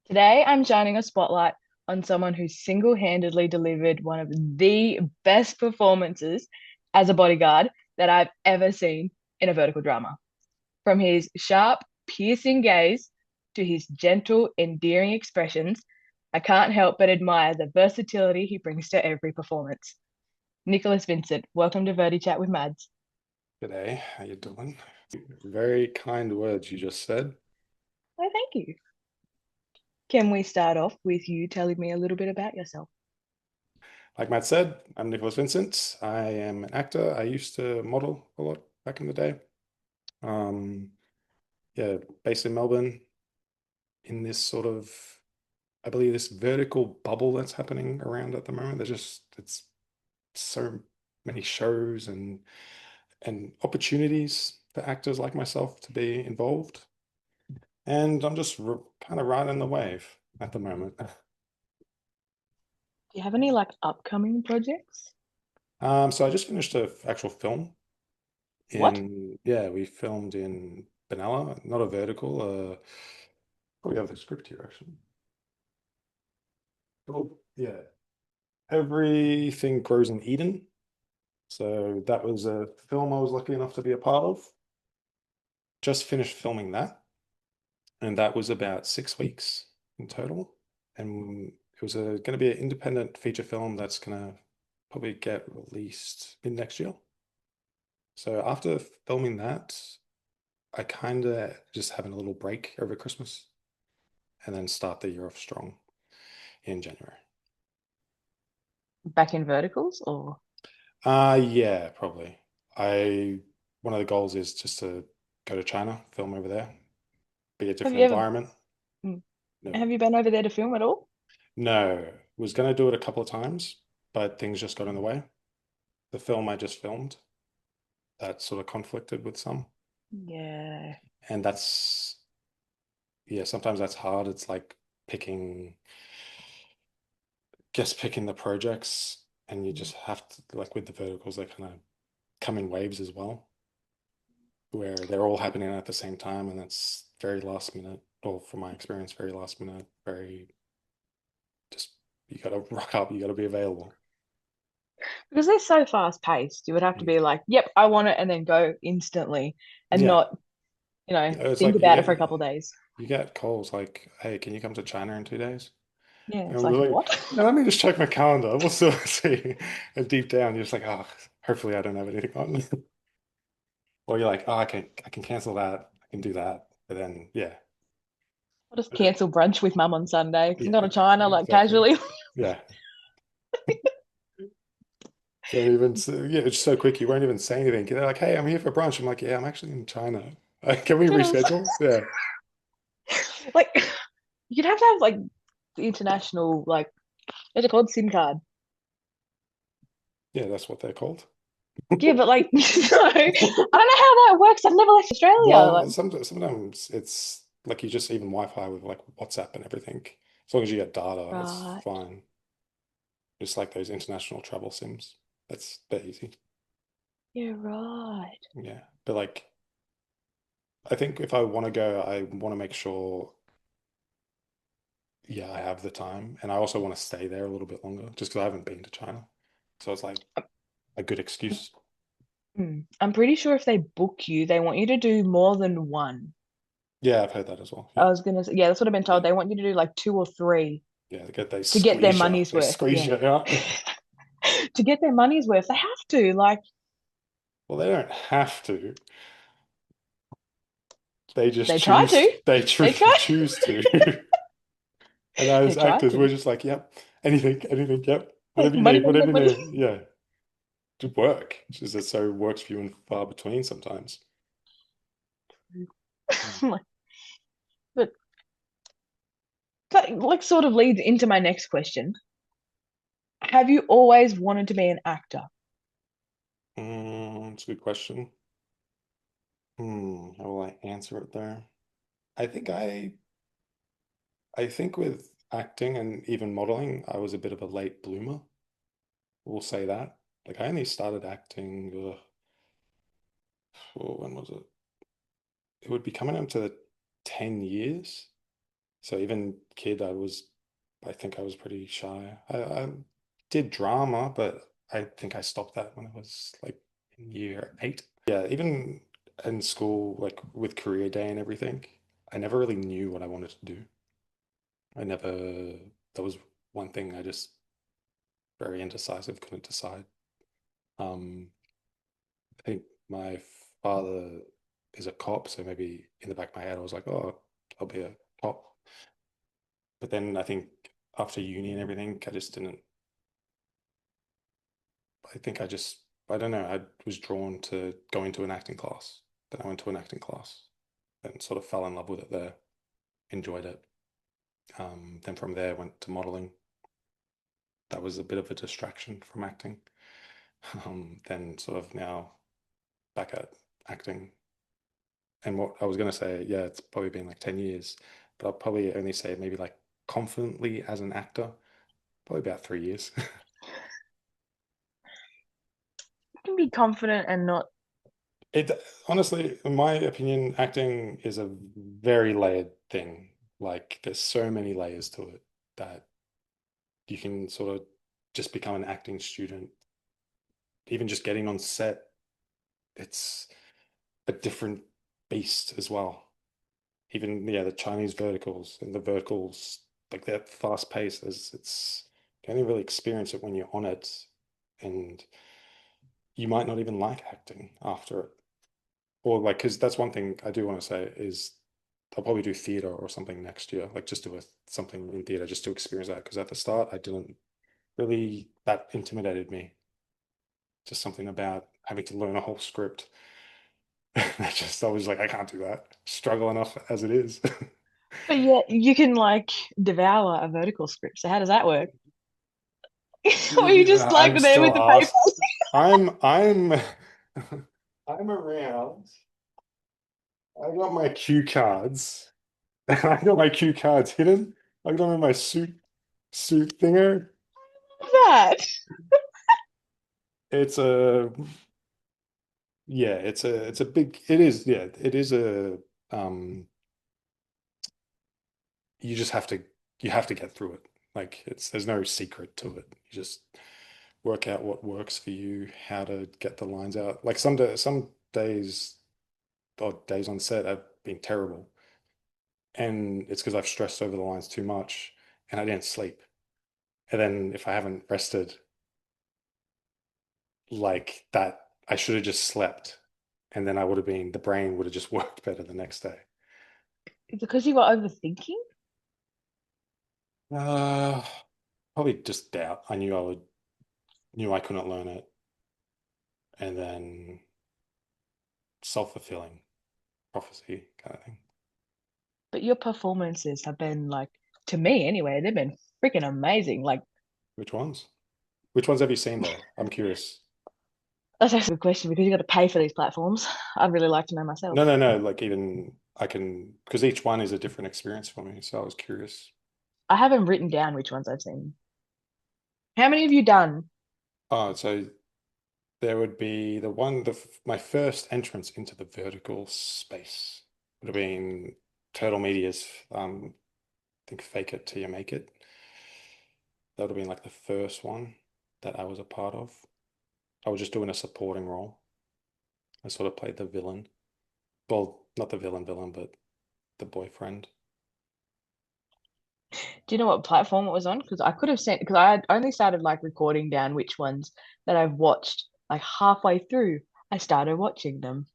Today, I'm shining a spotlight on someone who single-handedly delivered one of the best performances as a bodyguard that I've ever seen in a vertical drama. From his sharp, piercing gaze to his gentle, endearing expressions, I can't help but admire the versatility he brings to every performance. Nicholas Vincent, welcome to VertiChat with Mads. G'day, how you doing? Very kind words you just said. Oh, thank you. Can we start off with you telling me a little bit about yourself? Like Matt said, I'm Nicholas Vincent. I am an actor. I used to model a lot back in the day. Um, yeah, based in Melbourne, in this sort of, I believe this vertical bubble that's happening around at the moment. It's so many shows and opportunities for actors like myself to be involved. And I'm just kind of riding the wave at the moment. Do you have any upcoming projects? So I just finished a actual film What? yeah, we filmed in Benalla, not a vertical. We have the script here actually. Oh, yeah. Everything Grows in Eden. So that was a film I was lucky enough to be a part of. Just finished filming that, and that was about 6 weeks in total. And it was going to be an independent feature film that's going to probably get released in next year. So after filming that, I kind of just having a little break over Christmas and then start the year off strong in January. Back in verticals or Yeah, probably. I One of the goals is just to go to China, film over there, be a have different you ever environment. mm, No, have you been over there to film at all? no, was going to do it a couple of times, but things just got in the way. The film I just filmed that sort of conflicted with some, Yeah. and yeah, sometimes that's hard. It's like picking, just picking the projects, and you just have to, like with the verticals, they kind of come in waves as well, where they're all happening at the same time, and that's very last minute, or from my experience, very last minute, very just you got to rock up, you got to be available. Because they're so fast paced. You would have to Mm. be like, yep, I want it, and then go instantly and Yeah, not, it's think like about it for a couple of days. you get calls like, "Hey, can you come to China in 2 days?" Yeah, And it's I'm like, like, what? "Yeah, let me just check my calendar. We'll still see." And deep down, you're just like, "Oh, hopefully I don't have anything on." Or you're like, "Oh, I can cancel that. I can do that." But then, yeah, I'll just cancel brunch with mum on Sunday. Can yeah, go to China like exactly. casually. Yeah. Don't even yeah, it's so quick you won't even say anything. They're like, "Hey, I'm here for brunch." I'm like, "Yeah, I'm actually in China. Can we Toodles. reschedule?" Yeah, Like you'd have to have like the international what's it called? SIM card. yeah, that's what they're called. Yeah, but no, I don't know how that works. I've never left Australia. Well, sometimes it's like you just even Wi-Fi with like WhatsApp and everything. As long as you get data, it's Right. fine. Just like those international travel sims. They're easy. Yeah, right. Yeah. But like I think if I want to go, I want to make sure, yeah, I have the time. And I also want to stay there a little bit longer just because I haven't been to China. So it's like a good excuse. I'm pretty sure if they book you, they want you to do more than one. Yeah, I've heard that as well. I Yeah. was gonna say, yeah, that's what I've been told. Yeah. They want you to do like two or three Yeah. They to get their squeeze you. money's They worth. squeeze Yeah. you out. To get their money's worth, they have to. Like, Well, they don't have to. They just they try choose. to. They They try. choose to. And as They try actors, we're to. just like, yep, anything, yep, Like, whatever you money, need, money, whatever money, you money. need. Yeah, to work. It's just that so works few and far between sometimes. Mm. Like, but that sort of leads into my next question. Have you always wanted to be an actor? It's a good question. How will I answer it there? I think I think with acting and even modeling, I was a bit of a late bloomer. We'll say that. Like I only started acting, when was it? It would be coming up to 10 years So even kid, I think I was pretty shy. I did drama, but I think I stopped that when I was like in year 8. Yeah, even in school, like with career day and everything, I never really knew what I wanted to do. I never, that was one thing I just very indecisive, couldn't decide. Um, I think my father is a cop, so maybe in the back of my head, I was like, oh, I'll be a cop. But then I think after uni and everything, I just didn't. I think I don't know, I was drawn to going to an acting class. Then I went to an acting class and sort of fell in love with it there, enjoyed it. Then from there, went to modeling. That was a bit of a distraction from acting. Then sort of now back at acting. And what I was going to say, yeah, it's probably been like 10 years, but I'll probably only say maybe like confidently as an actor, probably about 3 years. You can be confident and not. It honestly, in my opinion, acting is a very layered thing. Like there's so many layers to it that you can sort of just become an acting student. Even just getting on set, it's a different beast as well. Even yeah, the Chinese verticals and the verticals, like that fast pace is it's you only really experience it when you're on it, and you might not even like acting after it. Or like, because that's one thing I do want to say is I'll probably do theater or something next year, like just do something in theater just to experience that. Because at the start, I didn't really, that intimidated me. Just something about having to learn a whole script. I was like, I can't do that. Struggle enough as it is. But yeah, you can like devour a vertical script. So how does that work? Or you just like I'm there with still the paper? asked. I'm I'm around. I got my cue cards. I got my cue cards hidden. I got them in my suit thinger. That. It's a yeah, it's a big it is yeah, it is a you just have to you have to get through it. Like it's there's no secret to it. You just work out what works for you, how to get the lines out. Like some days or days on set have been terrible. And it's because I've stressed over the lines too much and I didn't sleep. And then if I haven't rested like that, I should have just slept. And then I would have been, the brain would have just worked better the next day. Because you were overthinking? Uh, Probably just doubt. Knew I couldn't learn it. And then self-fulfilling prophecy kind of thing. But your performances have been like, to me anyway, they've been freaking amazing. Like, Which ones? Which ones have you seen though? I'm curious. that's actually a good question because you got to pay for these platforms. I'd really like to know myself. No, no, no. Like even I can, because each one is a different experience for me. So I was curious. I haven't written down which ones I've seen. How many have you done? Oh, so there would be my first entrance into the vertical space would have been Turtle Media's, I think Fake It Till You Make It. That would have been like the first one that I was a part of. I was just doing a supporting role. I sort of played the villain. Well, not the villain, but the boyfriend. Do you know what platform it was on? Because I could have sent, because I had only started like recording down which ones that I've watched like halfway through. I started watching them.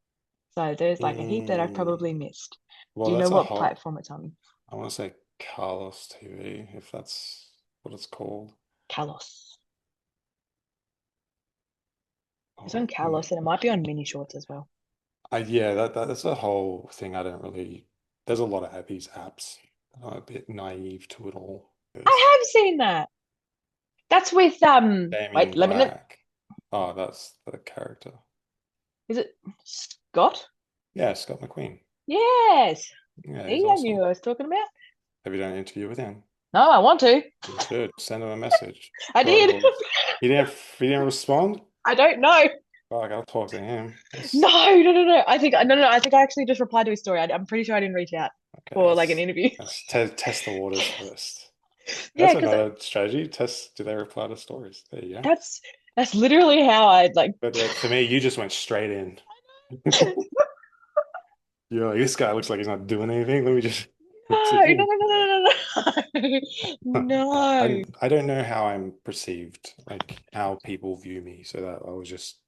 So there's like a heap that I've probably Mm, missed. well, Do you know that's a what hot. platform it's on? I want to say Carlos TV, if that's what it's called. Kalos. It's on Or, Kalos and it might be on mini shorts as well. yeah, that's a whole thing. I don't really. There's a lot of these apps. I'm a bit naive to it all. There's I have seen that. That's with Damien wait, let me let Black. Oh, that's the character. is it Scott? Yeah, Scott McQueen. Yes. Yeah, he's See, I knew awesome. who I was talking about. Have you done an interview with him? No, I want to. You should send him a message. I Well, did. well, he didn't respond. I don't know. Oh, I gotta talk to him. No, no, no, no. I think no, no, no. I think I actually just replied to his story. I'm pretty sure I didn't reach out. Okay, for like an interview. let's test the waters first. Yeah, That's because another strategy. Test, do they reply to stories? There you go. that's that's literally how I like. But for me, you just went straight in. You're like, this guy looks like he's not doing anything. Let me just put No, it no, in. no, no, no, no, no. No. I don't know how I'm perceived, like how people view me. So that I was just,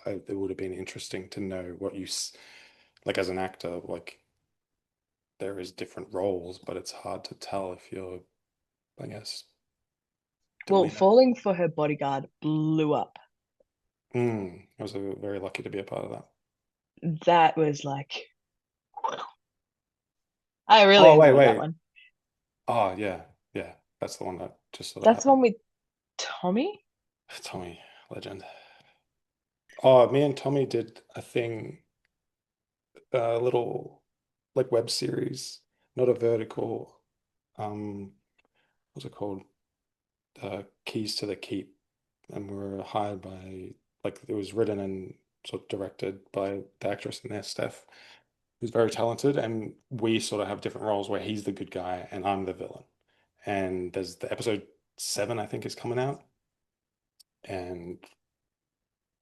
it would have been interesting to know what like as an actor, like there is different roles, but it's hard to tell if you're, I guess, Well, doing that. falling for her bodyguard blew up. I was very lucky to be a part of that. That was like, I really Oh, enjoyed that wait. one. Oh, yeah. Yeah. That's the one that just sort of That's the happened. one with Tommy. Tommy, legend. Oh, me and Tommy did a thing, a little like web series, not a vertical. What's it called? Keys to the Keep. And we were hired by, like, it was written and sort of directed by the actress in there, Steph, who's very talented. And we sort of have different roles where he's the good guy and I'm the villain. And there's the episode 7, I think, is coming out. And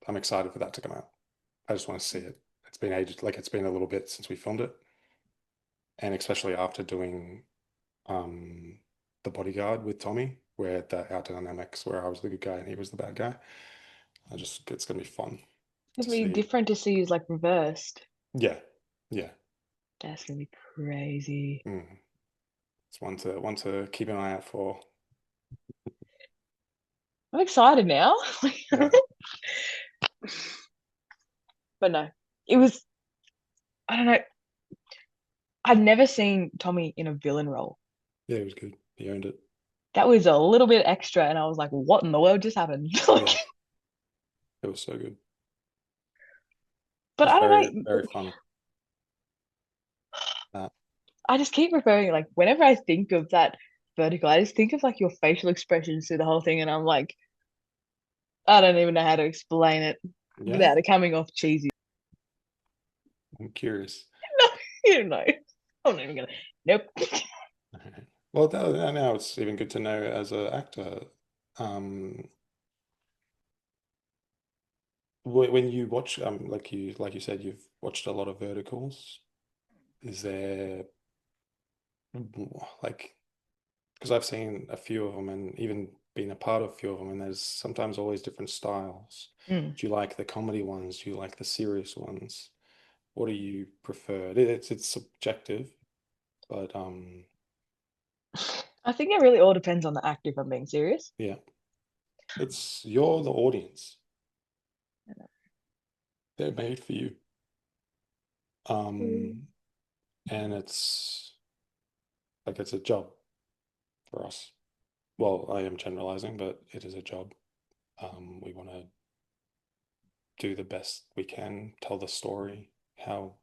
I'm excited for that to come out. I just want to see it. It's been ages, like it's been a little bit since we filmed it. And especially after doing um The Bodyguard with Tommy, where the our dynamics where I was the good guy and he was the bad guy. I just it's gonna be fun It's to gonna be see. different to see is like reversed. Yeah. Yeah. That's gonna be crazy. Mm. It's one to keep an eye out for. I'm excited now. Yeah. But no, it was, I don't know. I'd never seen Tommy in a villain role. Yeah, it was good. He owned it. That was a little bit extra, and I was like, what in the world just happened? Like, Yeah. It was so good. It but was I very, don't know. very fun. Uh, I just keep referring, like, whenever I think of that vertical, I just think of like your facial expressions through the whole thing, and I'm like, I don't even know how to explain it yeah, without it coming off cheesy. I'm curious. No, you know, I'm not even gonna. Nope. Well, now it's even good to know as an actor. Um, when you watch, like you said, you've watched a lot of verticals. Is there like because I've seen a few of them and even been a part of a few of them, and there's sometimes always different styles. Mm. Do you like the comedy ones? Do you like the serious ones? What do you prefer? It's subjective, but I think it really all depends on the actor, if I'm being serious. yeah, you're the audience. They're made for you. Mm. Um, and it's a job for us. Well, I am generalizing, but it is a job. We want to do the best we can, tell the story, how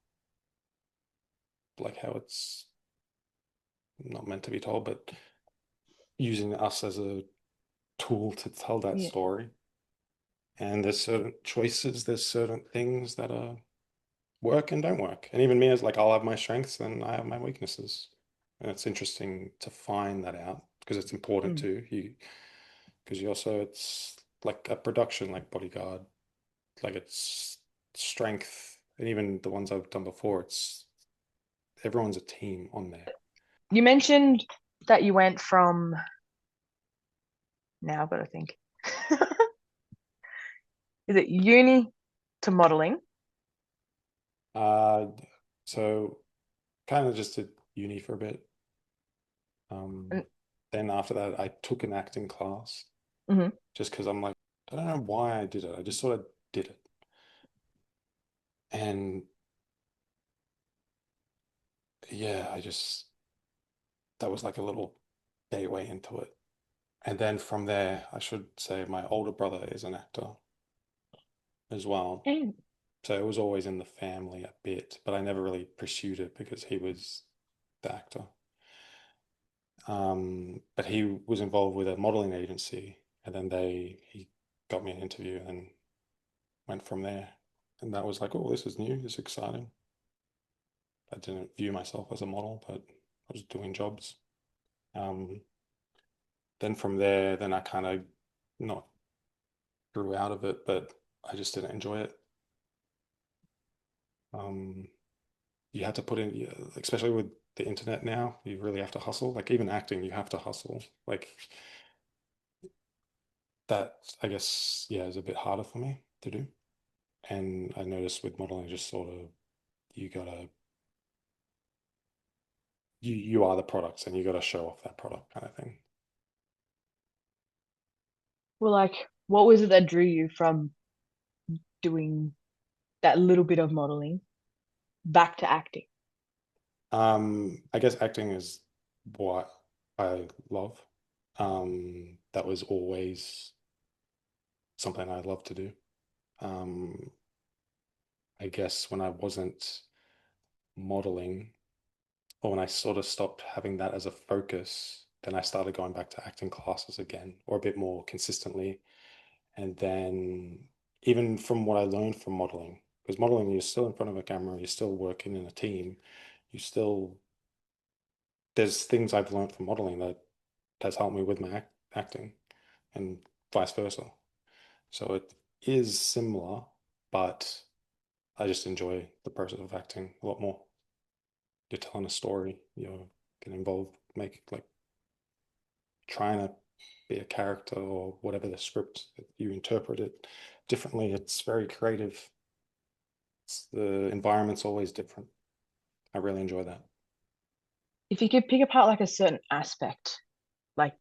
how it's not meant to be told, but using us as a tool to tell that Yeah. story. And there's certain choices, there's certain things that are work and don't work. And even me as like I'll have my strengths and I have my weaknesses. And it's interesting to find that out because it's important Mm. too. Because you also it's like a production like Bodyguard, like it's strength and even the ones I've done before, it's everyone's a team on there. You mentioned that you went from, now I've got to think. Is it uni to modeling? Uh so kind of just did uni for a bit. And, Um then after that I took an acting class mhm. just because I'm like, I don't know why I did it. I just sort of did it. And yeah, that was like a little gateway into it. And then from there, I should say my older brother is an actor as well. And So it was always in the family a bit, but I never really pursued it because he was the actor. But he was involved with a modeling agency, and then he got me an interview and went from there. And that was like, oh, this is new, this is exciting. I didn't view myself as a model, but I was doing jobs. Um, then from there, then I kind of not grew out of it, but I just didn't enjoy it. Um, you had to put in, yeah, especially with the internet now, you really have to hustle. Like even acting, you have to hustle. Like that, I guess, yeah, is a bit harder for me to do. And I noticed with modeling, just sort of you gotta you are the products and you gotta show off that product kind of thing. Well, like, what was it that drew you from doing that little bit of modeling back to acting? I guess acting is what I love. That was always something I loved to do. Um, I guess when I wasn't modeling, or when I sort of stopped having that as a focus, then I started going back to acting classes again, or a bit more consistently. And then even from what I learned from modeling, because modeling, you're still in front of a camera, you're still working in a team, you still, there's things I've learned from modeling that has helped me with my acting and vice versa. So it is similar, but I just enjoy the process of acting a lot more. You're telling a story, you're getting involved, make like trying to be a character or whatever the script, you interpret it differently. It's very creative. The environment's always different. I really enjoy that. If you could pick apart like a certain aspect, like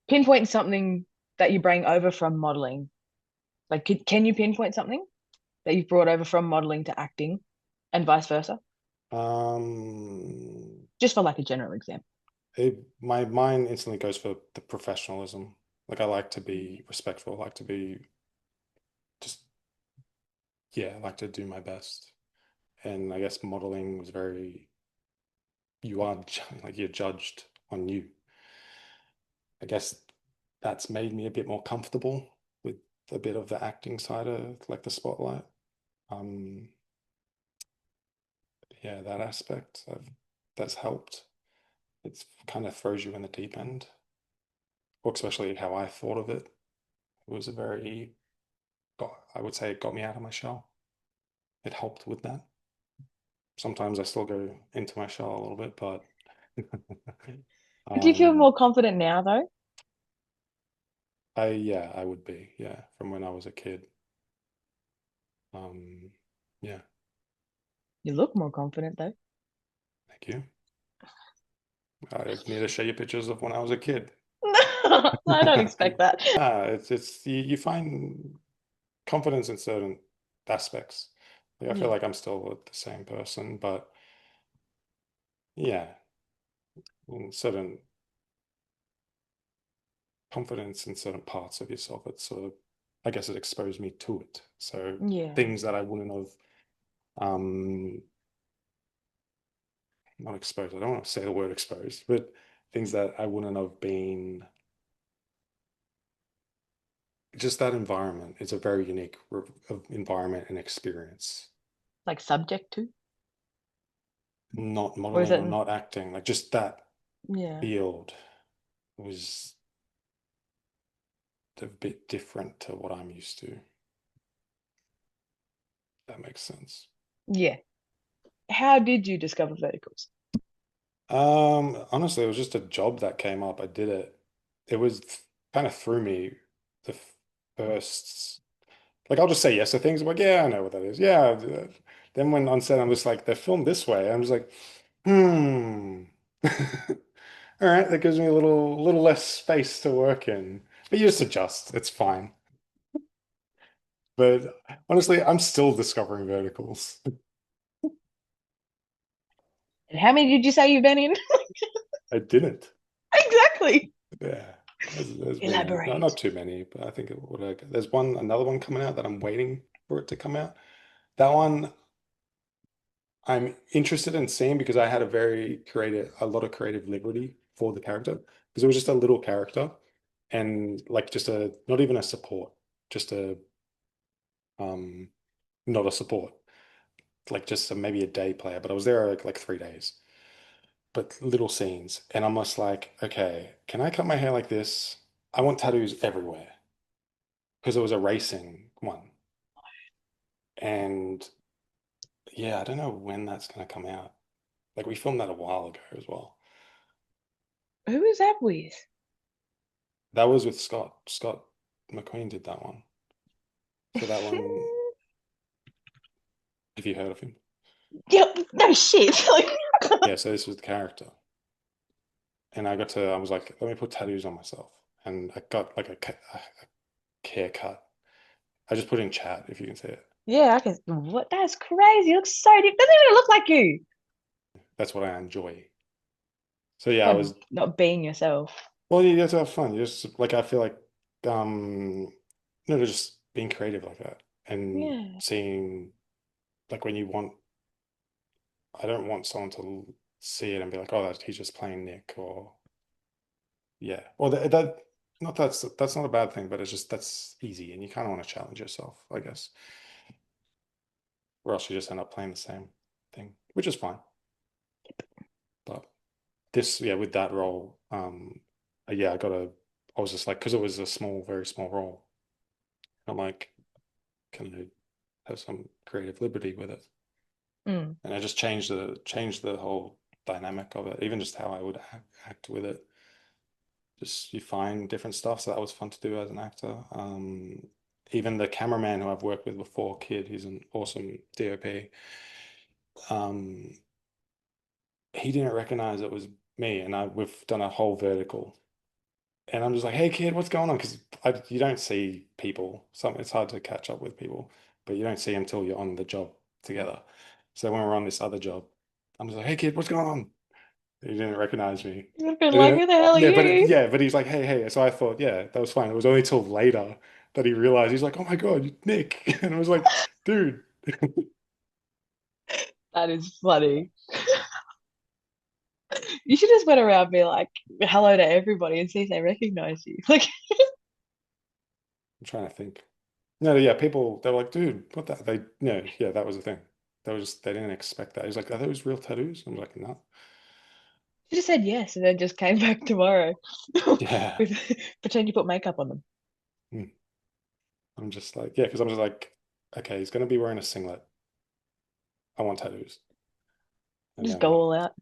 pinpoint something that you bring over from modeling, like can you pinpoint something that you've brought over from modeling to acting and vice versa? Um, Just for like a general example. my mind instantly goes for the professionalism. Like I like to be respectful, I like to be just, yeah, I like to do my best. And I guess modeling was very, you are like you're judged on you. I guess that's made me a bit more comfortable with a bit of the acting side of like the spotlight. Um, yeah, that aspect that's helped. It's kind of throws you in the deep end, or especially how I thought of it. It was a very, I would say it got me out of my shell. It helped with that. Sometimes I still go into my shell a little bit, but Do you feel um, more confident now though? yeah, I would be, yeah, from when I was a kid. Um, yeah, You look more confident though. thank you. I need to show you pictures of when I was a kid. I don't expect that. It's you find confidence in certain aspects. Like I feel Yeah. like I'm still the same person, but yeah, in certain confidence in certain parts of yourself, it's sort of, I guess it exposed me to it. So Yeah. things that I wouldn't have, um, not exposed, I don't want to say the word exposed, but things that I wouldn't have been, just that environment. It's a very unique environment and experience. Like subject to? Not Or is modeling it? or not acting, like just that Yeah. field was a bit different to what I'm used to. That makes sense. Yeah. How did you discover verticals? Honestly, it was just a job that came up. I did it. It was kind of threw me the first, like I'll just say yes to things. I'm like, yeah, I know what that is. Yeah. Then when on set, I'm just like, they're filmed this way. I'm just like, hmm. All right, that gives me a little less space to work in. But you just adjust. It's fine. But honestly, I'm still discovering verticals. And how many did you say you've been in? I didn't. Exactly. Yeah, there's been not Elaborate. too many, but I think there's another one coming out that I'm waiting for it to come out. That one I'm interested in seeing because I had a lot of creative liberty for the character because it was just a little character and like just not even a support, just a um, not a support. like just maybe a day player, but I was there like 3 days, but little scenes. And I'm just like, okay, can I cut my hair like this? I want tattoos everywhere because it was a racing one. And yeah, I don't know when that's going to come out. Like we filmed that a while ago as well. Who is that with? That was with Scott. Scott McQueen did that one. So that one, have you heard of him? Yep, no shit. Like, Yeah, so this was the character. And I was like, let me put tattoos on myself. And I got like a haircut. I just put in chat if you can see it. yeah, I can. What? That's crazy. It looks so deep. Doesn't even look like you. That's what I enjoy. So yeah, I Like was, not being yourself. well, you get to have fun. You just like, I feel like, um, no, just being creative like that and Yeah. seeing, like when you want, I don't want someone to see it and be like, oh, he's just playing Nick or, yeah. Or not that's not a bad thing, but it's just, that's easy and you kind of want to challenge yourself, I guess. Or else you just end up playing the same thing, which is fine. But this, yeah, with that role, yeah, I was just like, because it was a small, very small role. I'm like, can I have some creative liberty with it? Mm. And I just changed the whole dynamic of it, even just how I would act with it. Just you find different stuff. So that was fun to do as an actor. Even the cameraman who I've worked with before, Kid, he's an awesome DOP. Um, he didn't recognize it was me, and we've done a whole vertical. And I'm just like, hey kid, what's going on? Because you don't see people. It's hard to catch up with people, but you don't see them until you're on the job together. So when we're on this other job, I'm just like, hey kid, what's going on? He didn't recognize me. I've been And like, then, who the hell are yeah, you? but he's like, hey, hey. So I thought, yeah, that was fine. It was only till later that he realized. He's like, oh my God, Nick. And I was like, dude. That is funny. You should just went around and be like, hello to everybody and see if they recognize you. Like, I'm trying to think. No, yeah, people, they were like, dude, what that? No, yeah, that was the thing. They didn't expect that. He's like, are those real tattoos? I'm like, no. you just said yes and then just came back tomorrow Yeah. with pretend you put makeup on them. Hmm. I'm just like, yeah, because I'm just like, okay, he's gonna be wearing a singlet. I want tattoos. And Just go then all out.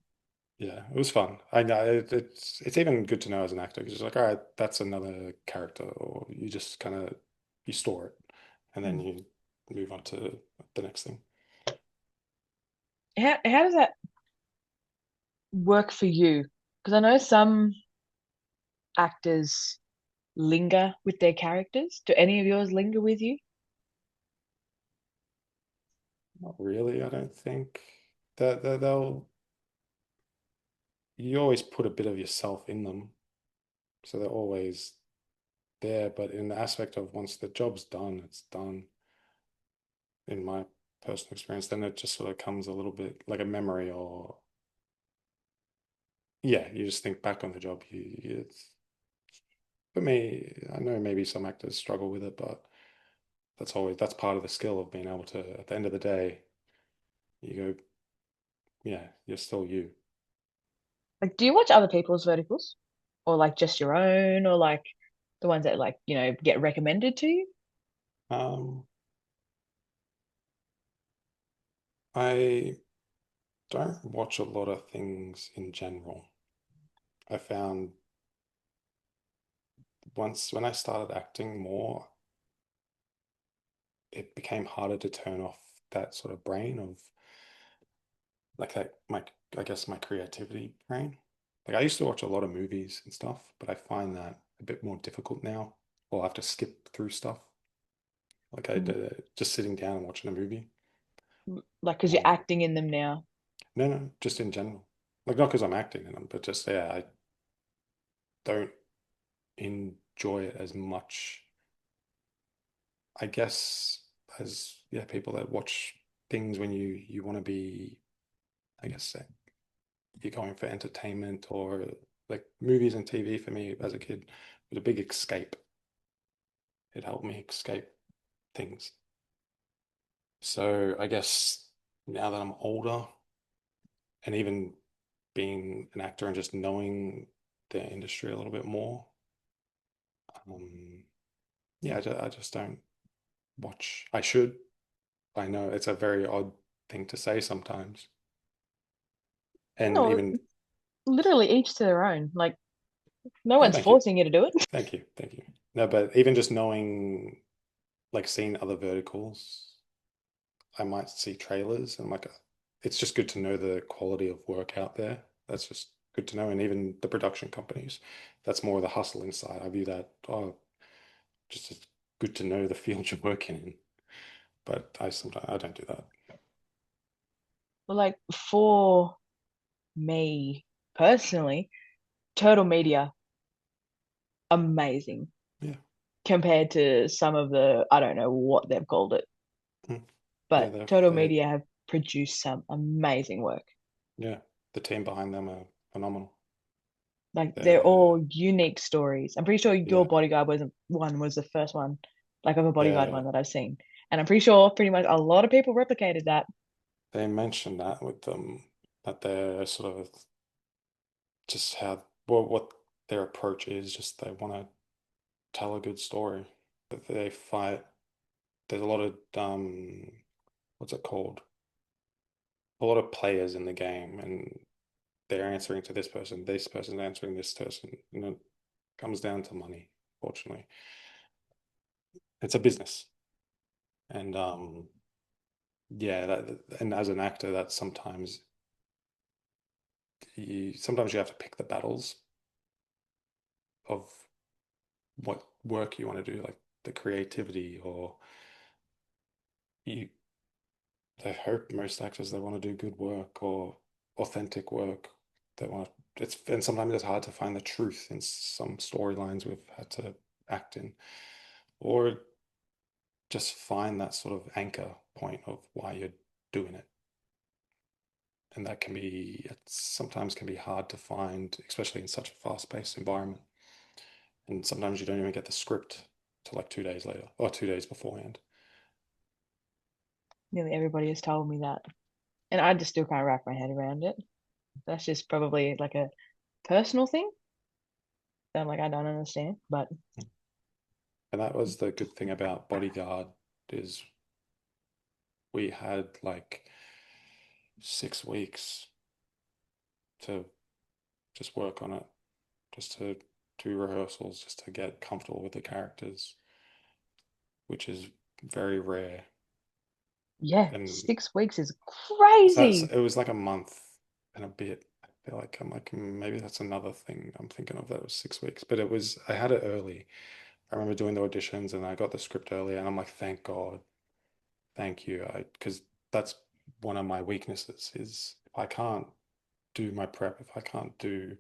yeah, it was fun. I know it's even good to know as an actor because it's like, all right, that's another character, or you just kind of you store it and then Mm. you move on to the next thing. How does that work for you? Because I know some actors linger with their characters. Do any of yours linger with you? Not really, I don't think that they'll you always put a bit of yourself in them, so they're always there. But in the aspect of once the job's done, it's done. In my personal experience, then it just sort of comes a little bit like a memory, or yeah, you just think back on the job. It's for me. I know maybe some actors struggle with it, but that's part of the skill of being able to. At the end of the day, you go, yeah, you're still you. Like, do you watch other people's verticals? Or like just your own, or like the ones that like, get recommended to you? Um, I don't watch a lot of things in general. I found once when I started acting more, it became harder to turn off that sort of brain of like that my I guess my creativity brain. Like I used to watch a lot of movies and stuff, but I find that a bit more difficult now. Or I have to skip through stuff. Like I Mm. did just sitting down and watching a movie. Like, because you're Um, acting in them now. no, just in general. Like not because I'm acting in them, but just yeah, I don't enjoy it as much. I guess as yeah, people that watch things when you want to be, I guess you're going for entertainment or like movies and TV for me as a kid was a big escape. It helped me escape things. So I guess now that I'm older, and even being an actor and just knowing the industry a little bit more, um, yeah, I just don't watch. I should. I know it's a very odd thing to say sometimes, and No, even literally each to their own. Like no oh, one's thank you, forcing you to do it. thank you. No, but even just knowing, like seeing other verticals, I might see trailers and like, it's just good to know the quality of work out there. That's just good to know. And even the production companies, that's more of the hustling side. I view that, oh, just it's good to know the field you're working in. But I sometimes I don't do that. But like for me personally, Turtle Media, amazing Yeah. compared to some of the, I don't know what they've called it, Mm. Yeah, but Turtle they Media have produced some amazing work. yeah, the team behind them are phenomenal. Like they're They're all unique stories. I'm pretty sure your yeah, bodyguard was the first one, like of a bodyguard they one that I've seen. And I'm pretty sure pretty much a lot of people replicated that. they mentioned that with them, that they're sort of just how, well, what their approach is, just they want to tell a good story. But they fight. There's a lot of what's it called? A lot of players in the game, and they're answering to this person answering this person. It comes down to money, fortunately. It's a business, and yeah, and as an actor, that sometimes you have to pick the battles of what work you want to do, like the creativity, or you they hope most actors they want to do good work or authentic work. They want it's and sometimes it's hard to find the truth in some storylines we've had to act in, or just find that sort of anchor point of why you're doing it. And that can be it sometimes can be hard to find, especially in such a fast-paced environment. And sometimes you don't even get the script till like 2 days later or 2 days beforehand. Nearly everybody has told me that. And I just still can't wrap my head around it. That's just probably like a personal thing that I'm like, I don't understand. But And that was the good thing about Bodyguard is we had like 6 weeks to just work on it, just to do rehearsals, just to get comfortable with the characters, which is very rare. yeah, And 6 weeks is that's crazy. it was like a month and a bit. I feel like I'm like maybe that's another thing I'm thinking of, that was 6 weeks, but it was I had it early. I remember doing the auditions and I got the script early, and I'm like, thank God, thank you, I because that's one of my weaknesses is if I can't do my prep, if I can't do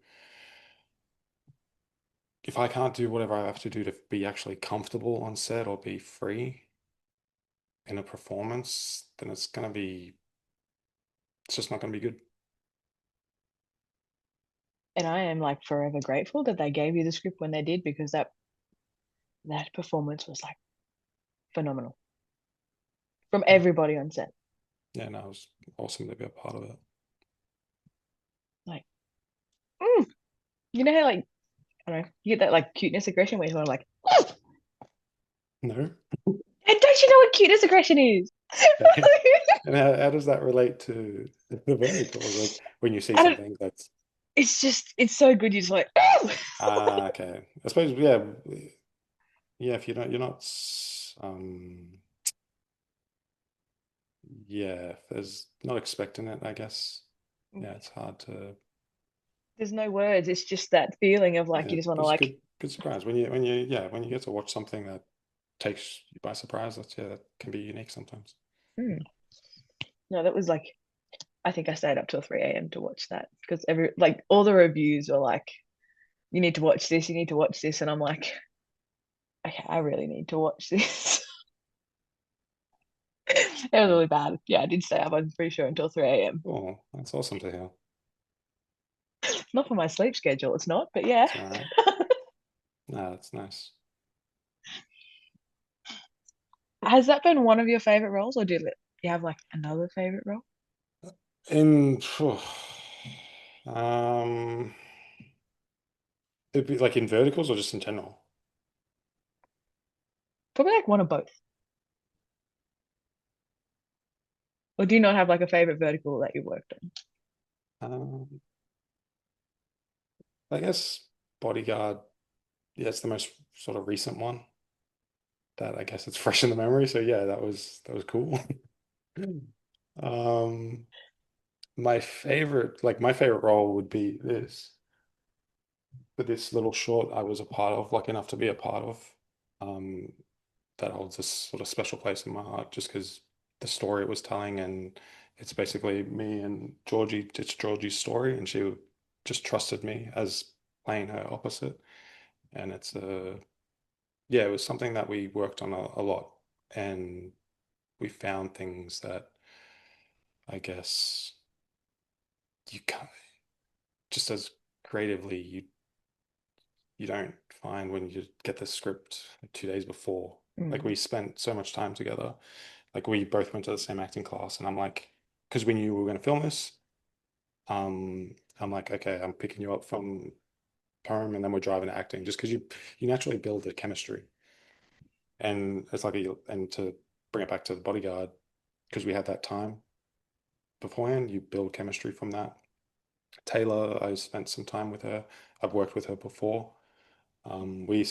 whatever I have to do to be actually comfortable on set or be free in a performance, then it's just not gonna be good. And I am like forever grateful that they gave you the script when they did because that performance was like phenomenal from Yeah, everybody on set. yeah, no, it was awesome to be a part of it. Like, mm, you know how like I don't know, you get that like cuteness aggression where you're like, oh! No. And don't you know what cuteness aggression is? And how does that relate to the verticals? Like when you see I don't. something that's It's so good. You're just like, oh! okay. I suppose yeah, yeah. If you're not yeah. If there's not expecting it, I guess. Yeah, it's hard to There's no words. It's just that feeling of like yeah. you just want But to it's like, good surprise when you get to watch something that takes you by surprise. That can be unique sometimes. hmm. No, that was like I think I stayed up till 3 a.m. to watch that because every like all the reviews were like, you need to watch this, you need to watch this, and I'm like, okay, I really need to watch this. It was Yeah. really bad. Yeah, I did stay up. I'm pretty sure until 3 a.m. Oh, that's awesome to hear. Not for my sleep schedule, it's not, but yeah. It's all right. No, that's nice. Has that been one of your favorite roles, or did you have like another favorite role? In um, it'd be like in verticals or just in general. Probably like one of both. Or do you not have like a favorite vertical that you worked on? Um, I guess bodyguard. Yeah, it's the most sort of recent one that I guess it's fresh in the memory. So yeah, that was cool. Um, my favorite role would be this little short I was a part of, lucky enough to be a part of. Um, that holds this sort of special place in my heart just because the story it was telling, and it's basically me and Georgie. It's Georgie's story, and she just trusted me as playing her opposite. And yeah, it was something that we worked on a lot, and we found things that I guess you can't just as creatively you don't find when you get the script like 2 days before. Like Mm. we spent so much time together. Like we both went to the same acting class, and I'm like, because we knew we were going to film this, I'm like, okay, I'm picking you up from home, and then we're driving to acting, just because you naturally build a chemistry, and it's like and to bring it back to the bodyguard, because we had that time beforehand, you build chemistry from that. Taylor, I spent some time with her. I've worked with her before. We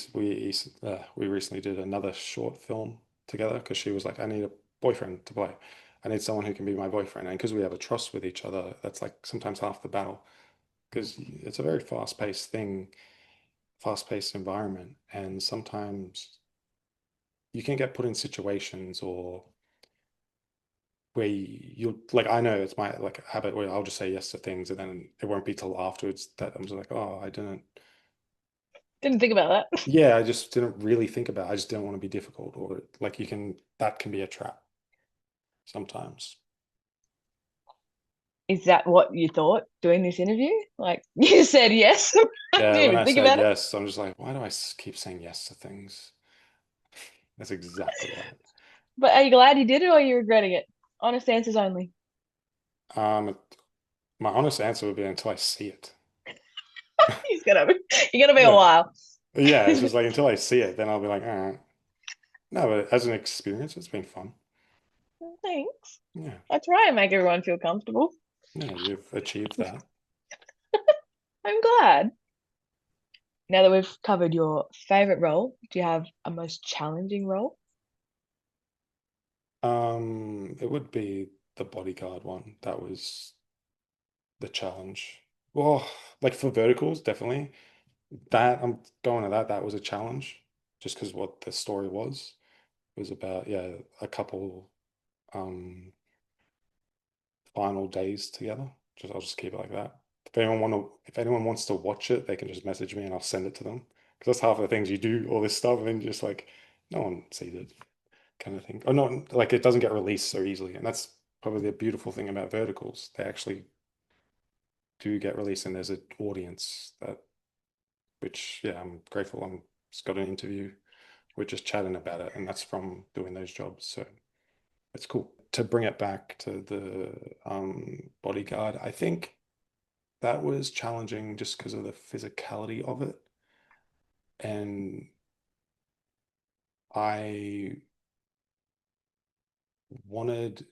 recently did another short film together because she was like, I need a boyfriend to play. I need someone who can be my boyfriend. And because we have a trust with each other, that's like sometimes half the battle because it's a very fast-paced thing, fast-paced environment, and sometimes you can get put in situations or where you like I know it's my like habit where I'll just say yes to things and then it won't be till afterwards that I'm just like, oh, I didn't. Didn't think about that. Yeah, I just didn't really think about it. I just didn't want to be difficult or like that can be a trap sometimes. Is that what you thought doing this interview? Like you said yes. Yeah, Didn't when even I think said about it. yes, I'm just like, why do I keep saying yes to things? That's exactly right. But are you glad you did it or are you regretting it? Honest answers only. Um, my honest answer would be until I see it. He's gonna be, you're gonna be a Yeah. while. Yeah, it's just like until I see it, then I'll be like, all right. No, but as an experience, it's been fun. Thanks. Yeah. I try and make everyone feel comfortable. Yeah, you've achieved that. I'm glad. Now that we've covered your favorite role, do you have a most challenging role? It would be the bodyguard one. That was the challenge. Well, like for verticals, definitely. That I'm going to that. That was a challenge, just because what the story was. It was about yeah a couple final days together. Just I'll just keep it like that. If anyone wants to watch it, they can just message me and I'll send it to them. Because that's half of the things you do all this stuff and then just like no one sees it kind of thing. Or not like it doesn't get released so easily. And that's probably the beautiful thing about verticals. They actually do get released and there's an audience that which yeah, I'm grateful I'm just got an interview. We're just chatting about it and that's from doing those jobs. So it's cool. To bring it back to the bodyguard, I think that was challenging just because of the physicality of it. And I wanted,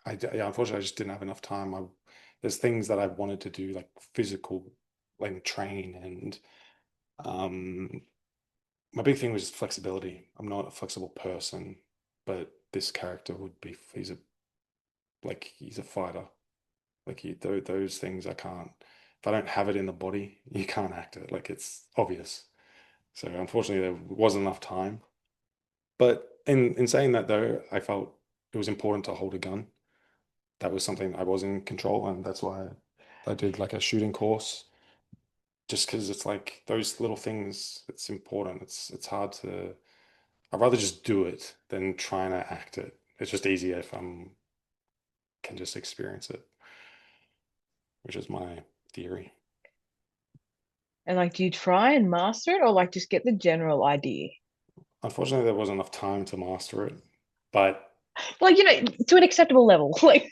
yeah, unfortunately, I just didn't have enough time. There's things that I wanted to do, like physical, like train. And um, my big thing was flexibility. I'm not a flexible person, but this character would be, he's a fighter. Like those things I can't, if I don't have it in the body, you can't act it. Like it's obvious. So unfortunately, there wasn't enough time. But in saying that though, I felt it was important to hold a gun. That was something I was in control, and that's why I did like a shooting course. Just because it's like those little things, it's important. It's hard to. I'd rather just do it than trying to act it. It's just easier if I'm can just experience it, which is my theory. And like, do you try and master it or like just get the general idea? Unfortunately, there wasn't enough time to master it, but Like, to an acceptable level. Like,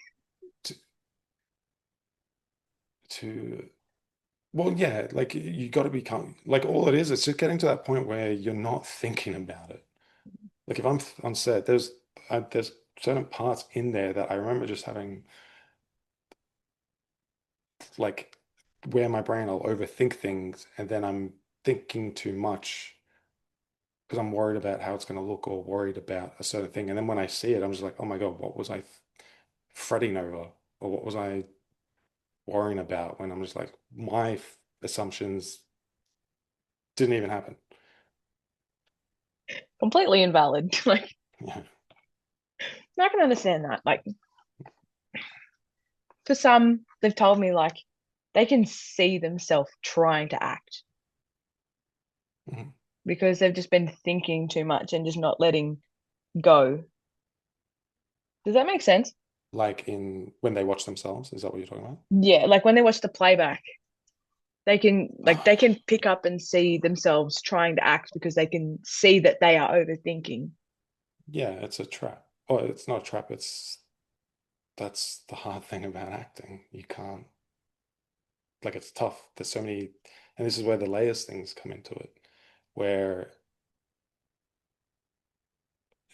to, well, yeah, like you got to become like all it is. It's just getting to that point where you're not thinking about it. Like if I'm on set, there's certain parts in there that I remember just having like where my brain will overthink things, and then I'm thinking too much because I'm worried about how it's going to look or worried about a certain thing. And then when I see it, I'm just like, oh my God, what was I fretting over? Or what was I worrying about when I'm just like, my assumptions didn't even happen. Completely invalid. Like, Yeah. I can understand that. Like, for some, they've told me like they can see themselves trying to act Mhm. because they've just been thinking too much and just not letting go. Does that make sense? Like in when they watch themselves, is that what you're talking about? Yeah, like when they watch the playback, they can pick up and see themselves trying to act because they can see that they are overthinking. Yeah, it's a trap. Oh, it's not a trap. That's the hard thing about acting. You can't, like, it's tough. There's so many, and this is where the layers things come into it, where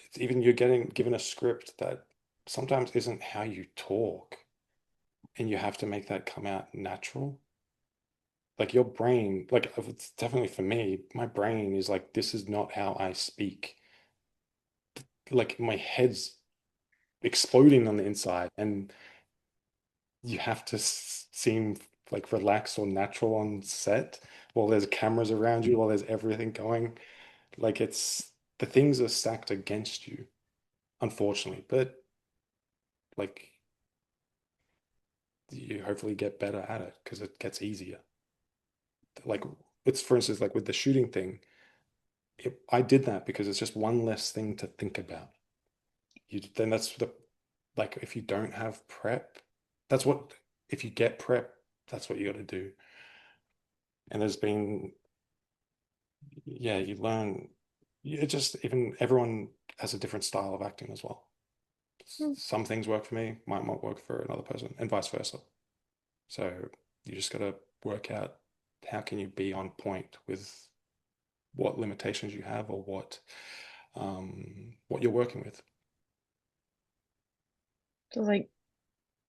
it's even you're getting given a script that sometimes isn't how you talk, and you have to make that come out natural. Like your brain, like it's definitely for me, my brain is like, this is not how I speak. Like my head's exploding on the inside, and you have to seem like relaxed or natural on set while there's cameras around you, while there's everything going. Like it's the things are stacked against you, unfortunately. But like you hopefully get better at it because it gets easier. Like it's for instance, like with the shooting thing, I did that because it's just one less thing to think about. You then that's the like if you don't have prep, that's what if you get prep, that's what you got to do. And there's been yeah, you learn it just even everyone has a different style of acting as well. Hmm. Some things work for me, might not work for another person, and vice versa. So you just got to work out how can you be on point with what limitations you have or what you're working with. So like,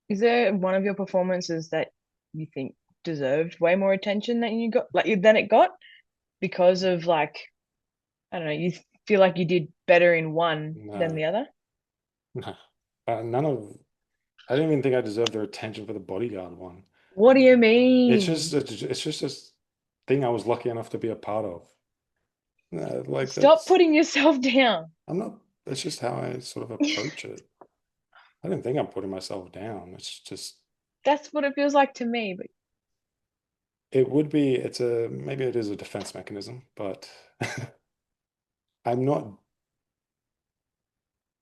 is there one of your performances that you think deserved way more attention than you got, like than it got because of like, I don't know, you feel like you did better in one than No, the other? no. None of I don't even think I deserve their attention for the bodyguard one. What do you It's just mean? it's just this thing I was lucky enough to be a part of. Like Stop that's putting yourself down. I'm not. That's just how I sort of approach it. I don't think I'm putting myself down. It's just That's what it feels like to me. But it would be. It's a maybe it is a defense mechanism, but I'm not.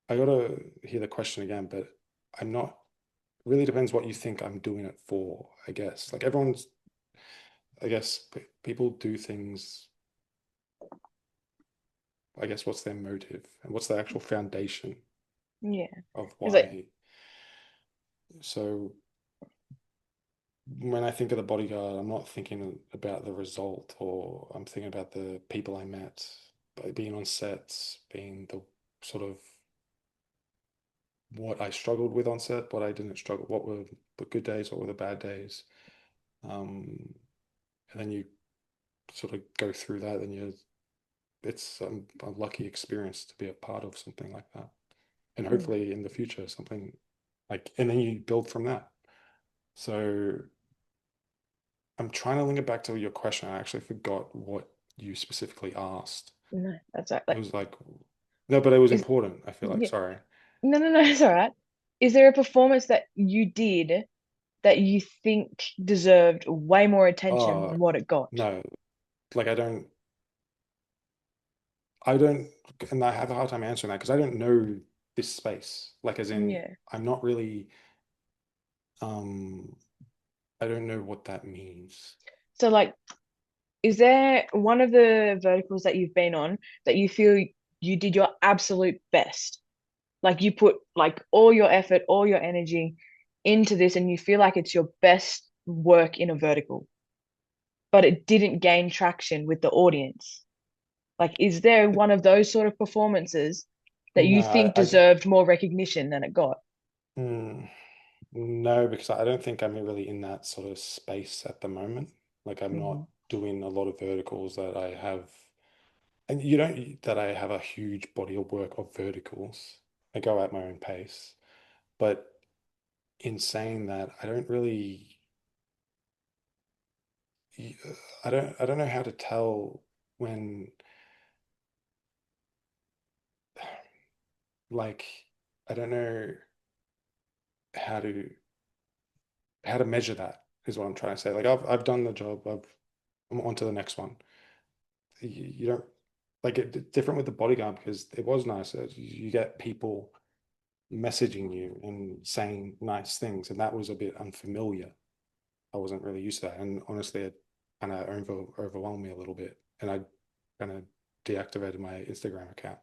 I gotta hear the question again, but I'm not. Really depends what you think I'm doing it for. I guess like everyone's. I guess people do things. I guess what's their motive and what's the actual foundation yeah, of it's like, why. So when I think of the bodyguard, I'm not thinking about the result, or I'm thinking about the people I met by being on sets, being the sort of what I struggled with on set, what I didn't struggle, what were the good days, what were the bad days. And then you sort of go through that, and it's a lucky experience to be a part of something like that. And mm, hopefully in the future, something like, and then you build from that. So I'm trying to link it back to your question. I actually forgot what you specifically asked. no, that's right. It Like, was like, no, but it was is important. I feel like, yeah, sorry. no, no, no, it's all right. Is there a performance that you did that you think deserved way more attention Oh, than what it got? no, like I don't, and I have a hard time answering that because I don't know this space. Like, as in, Yeah. I'm not really, um, I don't know what that means. So like, is there one of the verticals that you've been on that you feel you did your absolute best? Like you put like all your effort, all your energy into this, and you feel like it's your best work in a vertical, but it didn't gain traction with the audience? Like, is there one of those sort of performances that No, you think I deserved more recognition than it got? mm, no, because I don't think I'm really in that sort of space at the moment. Like I'm not Hmm. doing a lot of verticals that I have, and you don't that I have a huge body of work of verticals. I go at my own pace, but in saying that, I don't really, I don't know how to tell when, like, I don't know how to measure that is what I'm trying to say. Like I've done the job. I'm on to the next one. You don't like it different with the bodyguard because it was nice. You get people messaging you and saying nice things, and that was a bit unfamiliar. I wasn't really used to that, and honestly, it kind of overwhelmed me a little bit, and I kind of deactivated my Instagram account.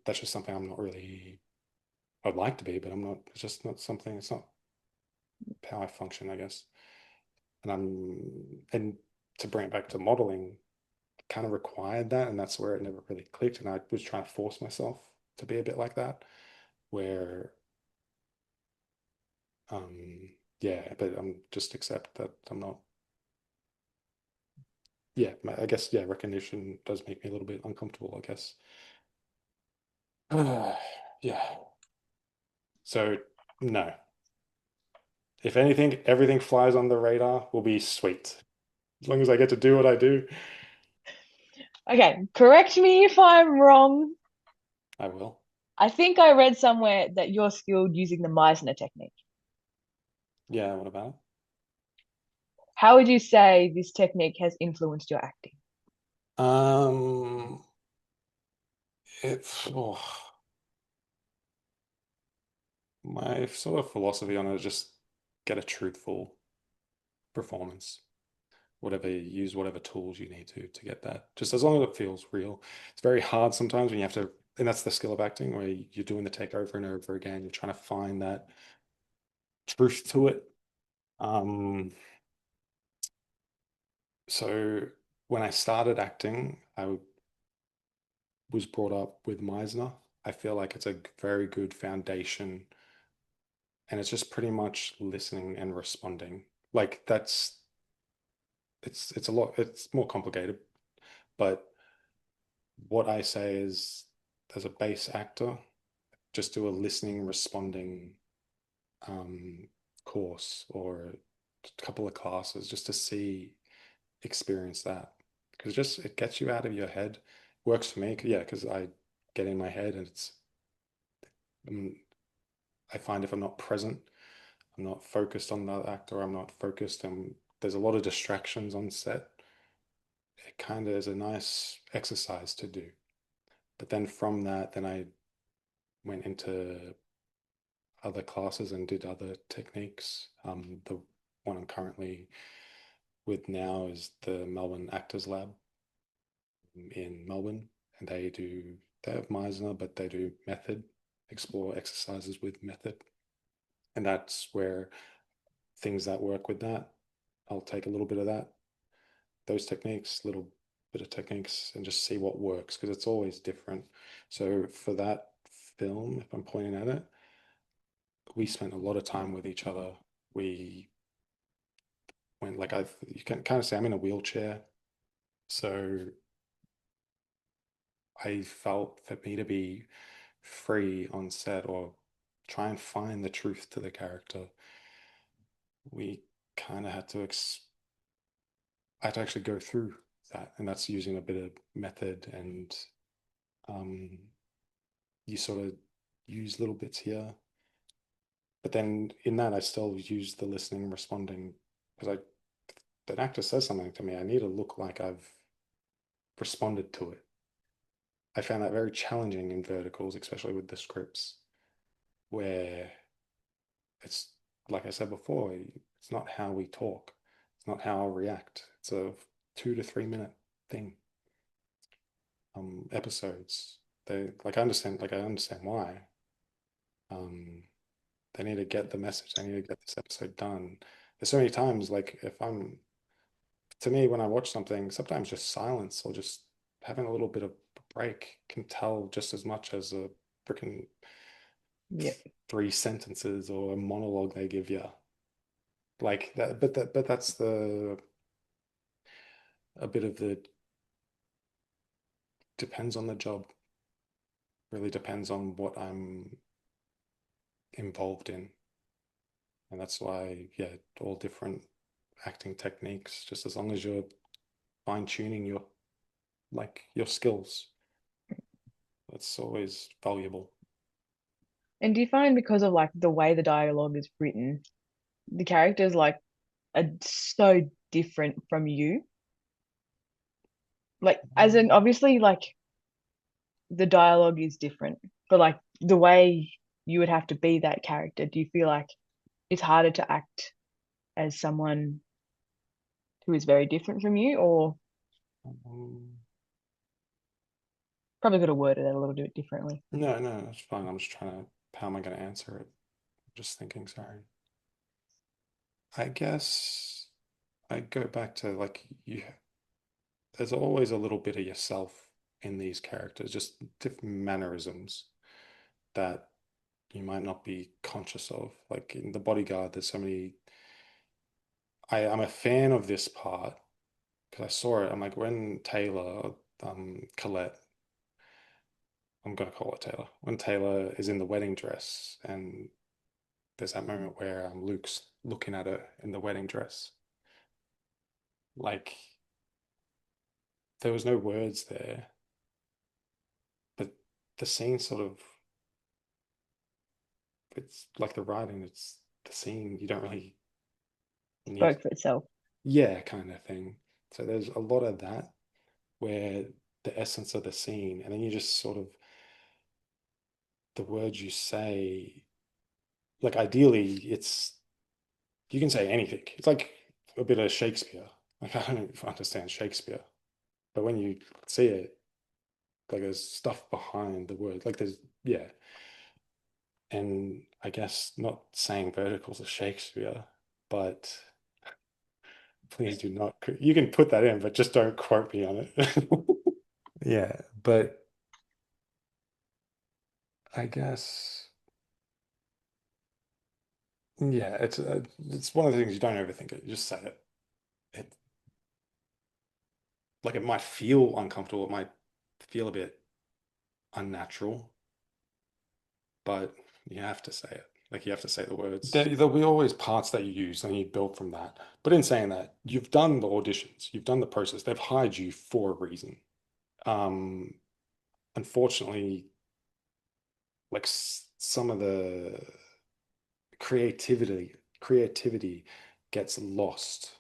That's just something I'm not really. I'd like to be, but I'm not. It's just not something. It's not how I function, I guess. And to bring it back to modeling, kind of required that, and that's where it never really clicked. And I was trying to force myself to be a bit like that, where yeah, but I'm just accept that I'm not. Yeah, I guess yeah, recognition does make me a little bit uncomfortable, I guess. Yeah. So no. If anything, everything flies on the radar will be sweet. As long as I get to do what I do, Okay, correct me if I'm wrong. I will. I think I read somewhere that you're skilled using the Meisner technique. Yeah, what about it? How would you say this technique has influenced your acting? Um, it's my sort of philosophy on it is just get a truthful performance. Whatever you use, whatever tools you need to get that. Just as long as it feels real. It's very hard sometimes when you have to, and that's the skill of acting, where you're doing the take over and over again. You're trying to find that truth to it. Um, so when I started acting, I was brought up with Meisner. I feel like it's a very good foundation, and it's just pretty much listening and responding. Like that's it's a lot. It's more complicated, but what I say is, as a bass actor, just do a listening, responding um, course or a couple of classes just to see, experience that. Because just it gets you out of your head. Works for me, yeah, because I get in my head and um, I find if I'm not present, I'm not focused on the actor, I'm not focused, and there's a lot of distractions on set. It kind of is a nice exercise to do. But then from that, then I went into other classes and did other techniques. The one I'm currently with now is the Melbourne Actors Lab in Melbourne, and they have Meisner, but they do method, explore exercises with method, and that's where things that work with that, I'll take a little bit of that, those techniques, little bit of techniques, and just see what works because it's always different. So for that film, if I'm pointing at it, we spent a lot of time with each other. We went like you can kind of say I'm in a wheelchair, so I felt for me to be free on set or try and find the truth to the character, we kind of had to I had to actually go through that, and that's using a bit of method and um, you sort of use little bits here, but then in that I still use the listening and responding because the actor says something to me, I need to look like I've responded to it. I found that very challenging in verticals, especially with the scripts, where it's like I said before, it's not how we talk, it's not how I react. It's a 2 to 3 minute thing. Episodes. I understand why. Um, they need to get the message. They need to get this episode done. there's so many times, like if I'm, to me, when I watch something, sometimes just silence or just having a little bit of a break can tell just as much as a freaking Yeah. three sentences or a monologue they give you. Like that, but that's the a bit of the depends on the job. Really depends on what I'm involved in. And that's why, yeah, all different acting techniques, just as long as you're fine tuning your your skills, that's always valuable. And do you find because of like the way the dialogue is written, the characters like are so different from you? Like, as in, Um, obviously, like the dialogue is different, but like the way you would have to be that character, do you feel like it's harder to act as someone who is very different from you, or um, probably got to word it a little bit differently? no, no, that's fine. I'm just trying to, how am I going to answer it? I'm just thinking, sorry. I guess I go back to like you, there's always a little bit of yourself in these characters, just different mannerisms that you might not be conscious of. Like in The Bodyguard, there's so many. I'm a fan of this part because I saw it. I'm like, when Taylor, Colette, I'm gonna call it Taylor, when Taylor is in the wedding dress, and there's that moment where Luke's looking at her in the wedding dress. Like, there was no words there, but the scene sort of, it's like the writing, it's the scene, you don't really need, Spoke for itself. yeah, kind of thing. So there's a lot of that where the essence of the scene, and then you just sort of, the words you say, like ideally, it's, you can say anything. It's like a bit of Shakespeare. Like, I don't understand Shakespeare, but when you see it, like there's stuff behind the word. Like there's, yeah. And I guess not saying verticals of Shakespeare, but please do not. You can put that in, but just don't quote me on it. Yeah, but I guess, yeah, it's one of the things you don't overthink it. You just say it. It like it might feel uncomfortable. It might feel a bit unnatural, but you have to say it. Like you have to say the words. There'll be always parts that you use and you build from that. But in saying that, you've done the auditions, you've done the process. They've hired you for a reason. Um, Unfortunately, like some of the creativity gets lost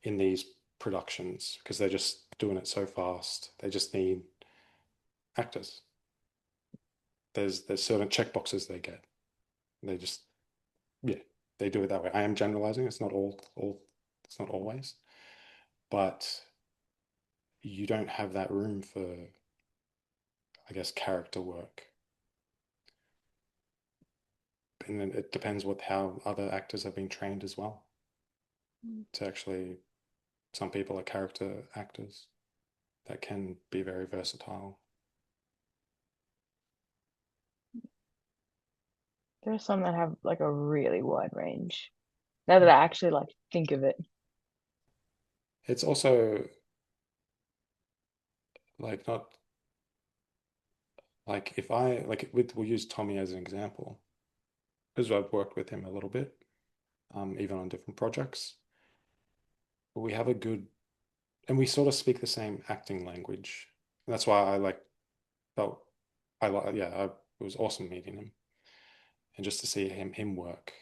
in these productions because they're just doing it so fast. They just need actors. There's certain checkboxes they get. They just, yeah, they do it that way. I am generalizing. It's not all it's not always, but you don't have that room for, I guess, character work. And then it depends what how other actors have been trained as well to actually, some people are character actors that can be very versatile. There are some that have like a really wide range. Now that I actually like think of it. It's also like not like if I like with, we'll use Tommy as an example because I've worked with him a little bit, even on different projects. But we have a good, and we sort of speak the same acting language. And that's why I like felt I like, yeah, it was awesome meeting him and just to see him work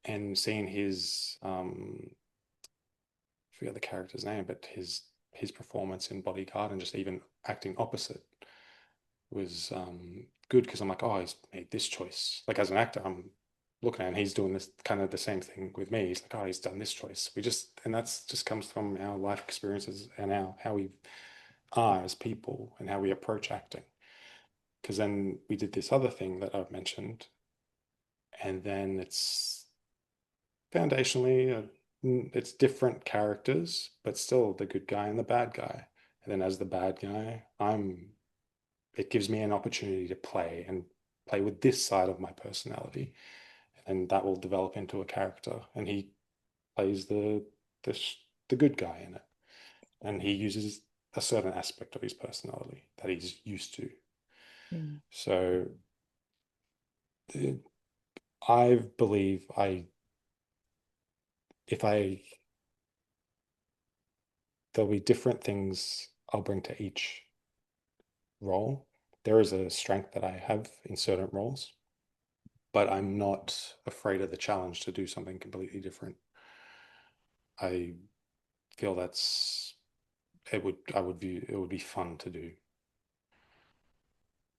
and seeing his I forget the character's name, but his performance in Bodyguard and just even acting opposite was good because I'm like, oh, he's made this choice. Like as an actor, I'm looking at him, he's doing this kind of the same thing with me. He's like, oh, he's done this choice. We just, and that's just comes from our life experiences and our how we are as people and how we approach acting. Because then we did this other thing that I've mentioned, and then foundationally, it's different characters, but still the good guy and the bad guy. And then as the bad guy, it gives me an opportunity to play and play with this side of my personality, and that will develop into a character. And he plays the the good guy in it, and he uses a certain aspect of his personality that he's used to. Mm. So I believe if I there'll be different things I'll bring to each role. There is a strength that I have in certain roles, but I'm not afraid of the challenge to do something completely different. I feel I would view it would be fun to do.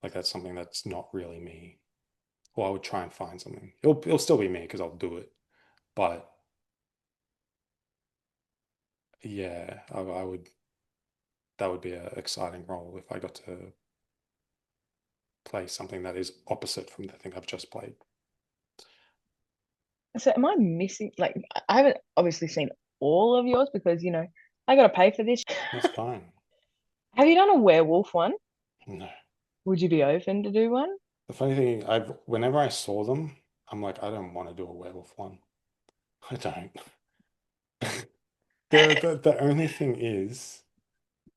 Like that's something that's not really me. Well, I would try and find something. It'll still be me because I'll do it. But yeah, I would that would be an exciting role if I got to play something that is opposite from the thing I've just played. So am I missing, like, I haven't obviously seen all of yours because, I gotta pay for this. That's fine. Have you done a werewolf one? No. Would you be open to do one? The funny thing, I've whenever I saw them, I'm like, I don't want to do a werewolf one. I don't. The only thing is,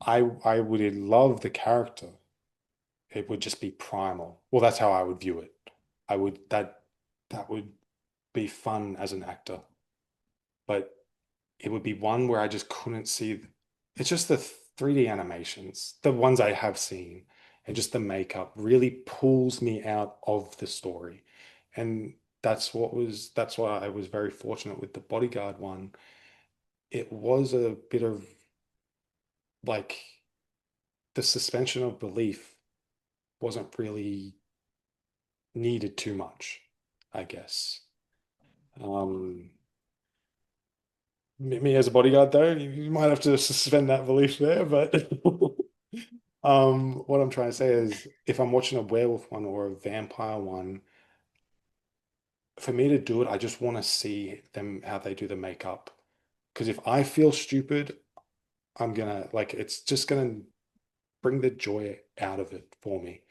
I would love the character. It would just be primal. Well, that's how I would view it. I would that would be fun as an actor, but it would be one where I just couldn't see. It's just the 3D animations, the ones I have seen, and just the makeup really pulls me out of the story. And that's why I was very fortunate with the bodyguard one. It was a bit of like the suspension of belief wasn't really needed too much, I guess. Um, me as a bodyguard, though, you might have to suspend that belief there. But what I'm trying to say is, if I'm watching a werewolf one or a vampire one, for me to do it, I just want to see them how they do the makeup. Because if I feel stupid, I'm gonna like it's just gonna bring the joy out of it for me.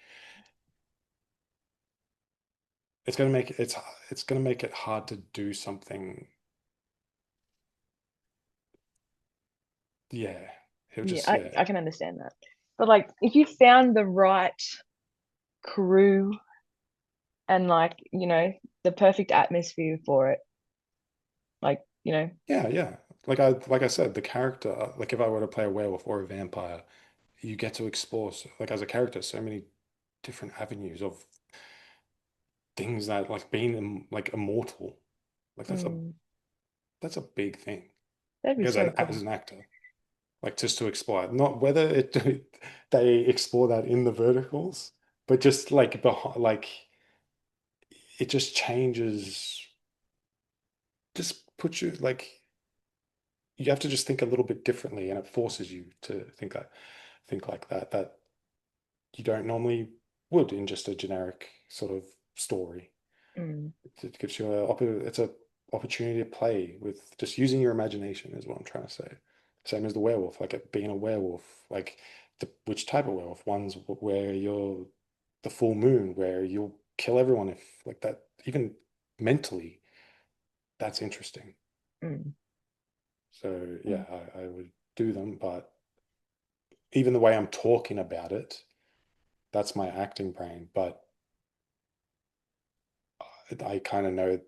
It's gonna make it's gonna make it hard to do something. Yeah, it'll Yeah, just I, yeah. I can understand that. But like if you found the right crew and like, the perfect atmosphere for it, like, Yeah, yeah. Like I said, the character, like if I were to play a werewolf or a vampire, you get to explore like as a character so many different avenues of things that like being like immortal. Like mm, that's a big thing. that'd be Like so as cool. an actor, like just to explore it. Not whether it they explore that in the verticals, but just like behind like it just changes just puts you like you have to just think a little bit differently and it forces you to think like that you don't normally would in just a generic sort of story. Mm, It gives you it's a opportunity to play with just using your imagination is what I'm trying to say. Same as the werewolf, like it being a werewolf, like which type of werewolf? Ones where you're the full moon, where you'll kill everyone if like that, even mentally, that's interesting. mm, So mm. yeah, I would do them, but even the way I'm talking about it, that's my acting brain. But I kind of know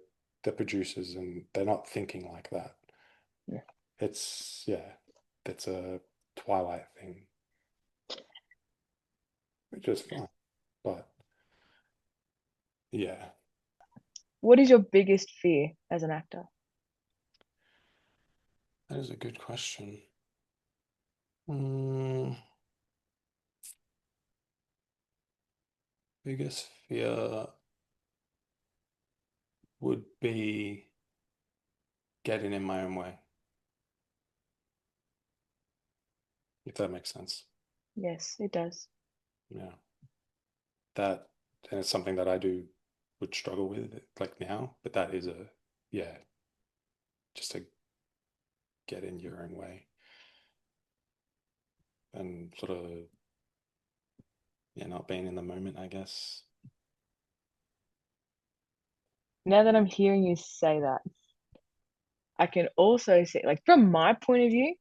the producers and they're not thinking like that. Yeah. Yeah, it's a Twilight thing, which is fine. But yeah, What is your biggest fear as an actor? that is a good question. Mm, biggest fear would be getting in my own way, if that makes sense. Yes, it does. Yeah, that and it's something that I do would struggle with like now, but that is a yeah. just to get in your own way and sort of, yeah, not being in the moment, I guess. Now that I'm hearing you say that, I can also see, like, from my point of view,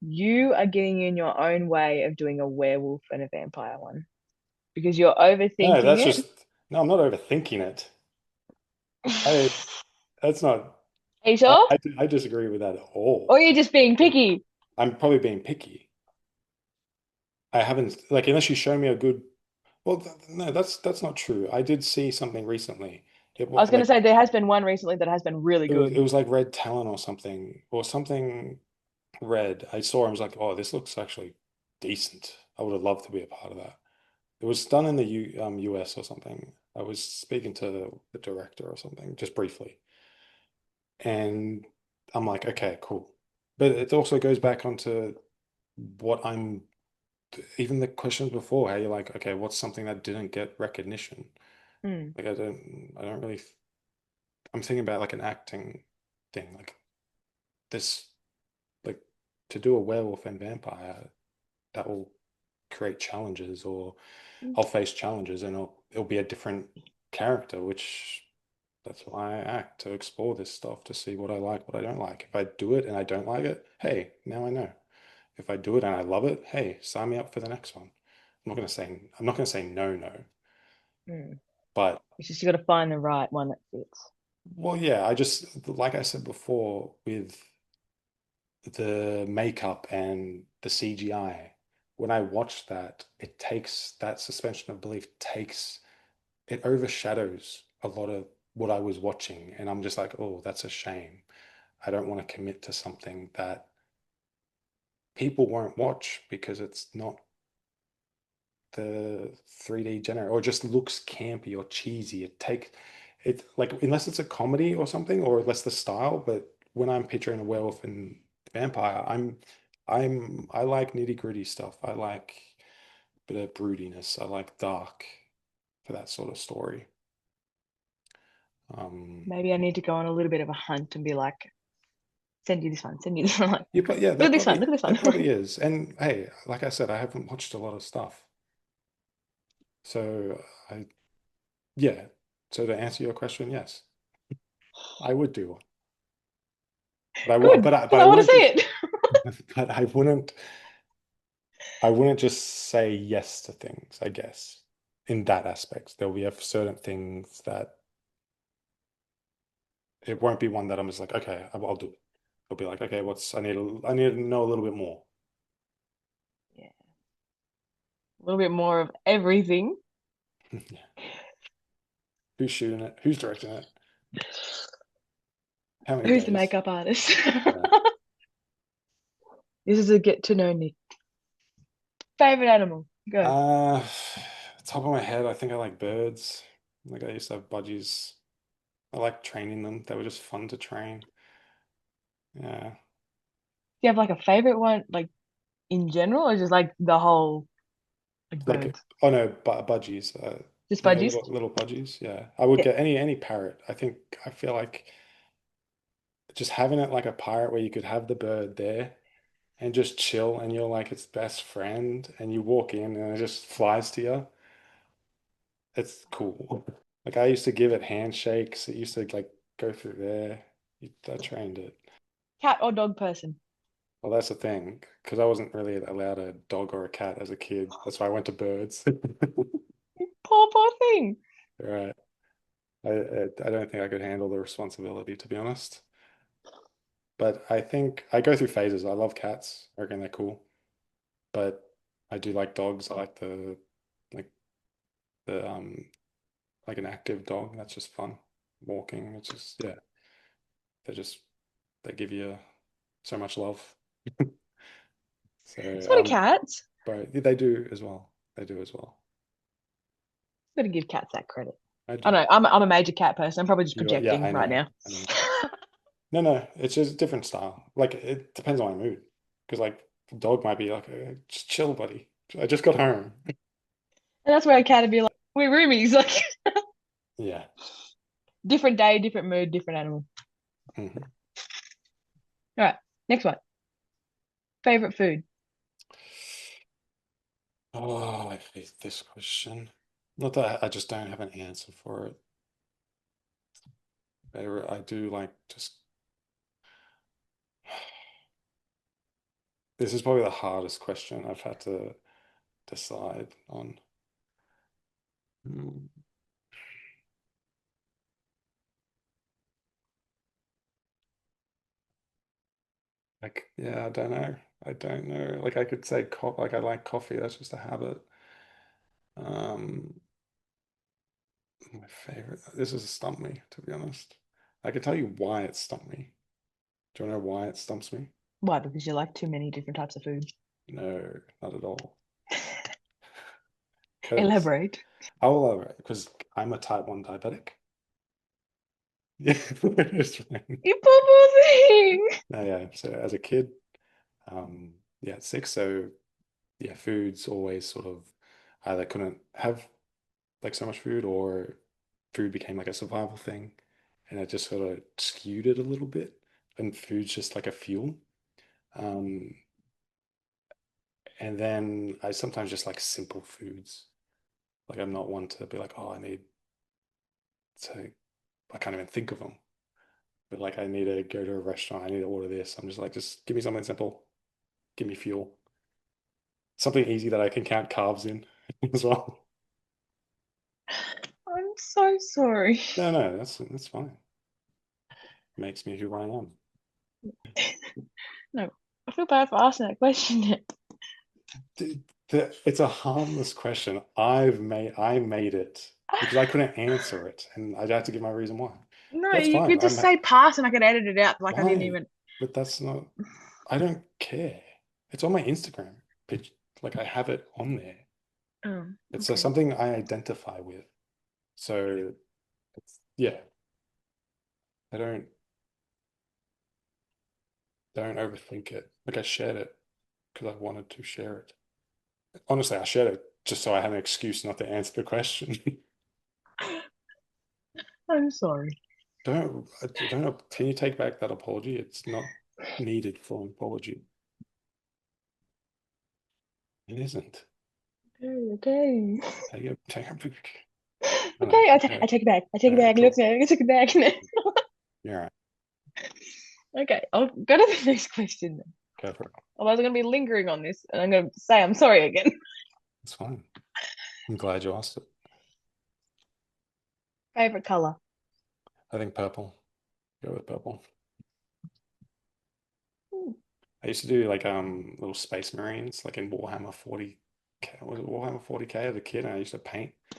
you are getting in your own way of doing a werewolf and a vampire one because you're No, overthinking that's it. just, no, I'm not overthinking it. I, that's not, Are you sure? I disagree with that at all. Or you're just being picky? I'm probably being picky. I haven't, like, unless you show me a good, well, no, that's not true. I did see something recently. It I was was going to like, say there has been one recently that has been really it good. was like Red Talon or something red. I saw, I was like, oh, this looks actually decent. I would have loved to be a part of that. It was done in the US or something. I was speaking to the director or something, just briefly. And I'm like, okay, cool. But it also goes back onto what I'm, even the questions before, how you're like, okay, what's something that didn't get recognition? Hmm. Like I don't really, I'm thinking about like an acting thing, like this, like to do a werewolf and vampire, that will create challenges, or I'll face challenges and it'll be a different character, which that's why I act, to explore this stuff, to see what I like, what I don't like. If I do it and I don't like it, hey, now I know. If I do it and I love it, hey, sign me up for the next one. I'm not gonna say no, no. Hmm. But It's just you got to find the right one that fits. well, yeah, I just, like I said before, with the makeup and the CGI, when I watch that, it takes that suspension of belief, takes it overshadows a lot of what I was watching. And I'm just like, oh, that's a shame. I don't want to commit to something that people won't watch because it's not the 3D generator, or just looks campy or cheesy. It take it, like, unless it's a comedy or something, or unless the style. But when I'm picturing a werewolf and vampire, I like nitty gritty stuff. I like a bit of broodiness. I like dark for that sort of story. Um, Maybe I need to go on a little bit of a hunt and be like, send you this one, send you this one. Like, yeah, look at this one, look at this there one. probably is. And hey, like I said, I haven't watched a lot of stuff. So I, yeah. So to answer your question, yes, I would do one. But Good, but because I I want to wouldn't see just, it. but I wouldn't just say yes to things, I guess. In that aspect, there'll be a certain things that it won't be one that I'm just like, okay, I'll do it. It'll be like, okay, I need to know a little bit more. Yeah, a little bit more of everything. Yeah. Who's shooting it? Who's directing it? How many Who's the days? makeup artist? Yeah. This is a get to know Nick. Favorite animal? Go. Uh, top of my head, I think I like birds. Like I used to have budgies. I like training them. They were just fun to train. Yeah. Do you have like a favorite one, like in general, or just like the whole like Like, birds? oh no, budgies. Just Yeah, budgies? little budgies. Yeah. I would Yeah. get any parrot. I feel like just having it like a pirate where you could have the bird there and just chill, and you're like its best friend, and you walk in and it just flies to you. It's cool. Like I used to give it handshakes. It used to like go through there. I trained it. Cat or dog person? Well, that's the thing, because I wasn't really allowed a dog or a cat as a kid. That's why I went to birds. Poor, poor thing. Right. I don't think I could handle the responsibility, to be honest. But I think I go through phases. I love cats. I reckon they're cool. But I do like dogs. I like like the like an active dog. That's just fun. Walking. It's just, yeah. They just they give you so much love. So So do cats. but they do as well. They do as well. Gotta give cats that credit. I I do. know, I'm a major cat person. I'm probably just Yeah, projecting I right know. now. I know. No, no, it's just a different style. Like it depends on my mood. Because like the dog might be like, just chill, buddy. I just got home. And that's where a cat would be like, we're roomies. Like Yeah. different day, different mood, different animal. Hmm. All right, next one. Favorite food? Oh, I hate this question. Not that I just don't have an answer for it. Favorite, I do like just. This is probably the hardest question I've had to decide on. Hmm. Like, yeah, I don't know. I don't know. Like, I could say like I like coffee. That's just a habit. Um, my favorite. This has stumped me, to be honest. I can tell you why it stumped me. Do you want to know why it stumps me? Why? Because you like too many different types of food. No, not at all. Because Elaborate. I will elaborate. Because I'm a type 1 diabetic. Yeah, it's fine. You poor thing. No, yeah. So as a kid, yeah, 6. So yeah, food's always sort of either couldn't have like so much food or food became like a survival thing and it just sort of skewed it a little bit. And food's just like a fuel. Um, and then I sometimes just like simple foods. Like I'm not one to be like, oh, I need to, I can't even think of them. But like I need to go to a restaurant, I need to order this. I'm just like, just give me something simple, give me fuel. Something easy that I can count carbs in as well. I'm so sorry. No, no, that's fine. Makes me who I am. No, I feel bad for asking that question. Dude, it's a harmless question. I made it because I couldn't answer it, and I had to give my reason why. No, That's you fine. could just say pass and I could edit it out like I didn't Why? even. But that's not. I don't care. It's on my Instagram page. Like I have it on there. It's Okay. something I identify with. So yeah, I don't overthink it. Like I shared it because I wanted to share it. Honestly, I shared it just so I had an excuse not to answer the question. I'm sorry. I don't know. Can you take back that apology? It's not needed for an apology. It isn't. Okay, okay. Take a pic. I don't know. Okay, Okay. I take it back. I take it Okay, back. Look, cool. I take it back. You're right. Okay, I'll go to the next question then. Go for it. Otherwise, I'm going to be lingering on this and I'm going to say I'm sorry again. It's fine. I'm glad you asked it. Favorite color? I think purple. Go with purple. Hmm. I used to do like little space marines like in Warhammer 40K. Was it Warhammer 40K as a kid? And I used to paint. I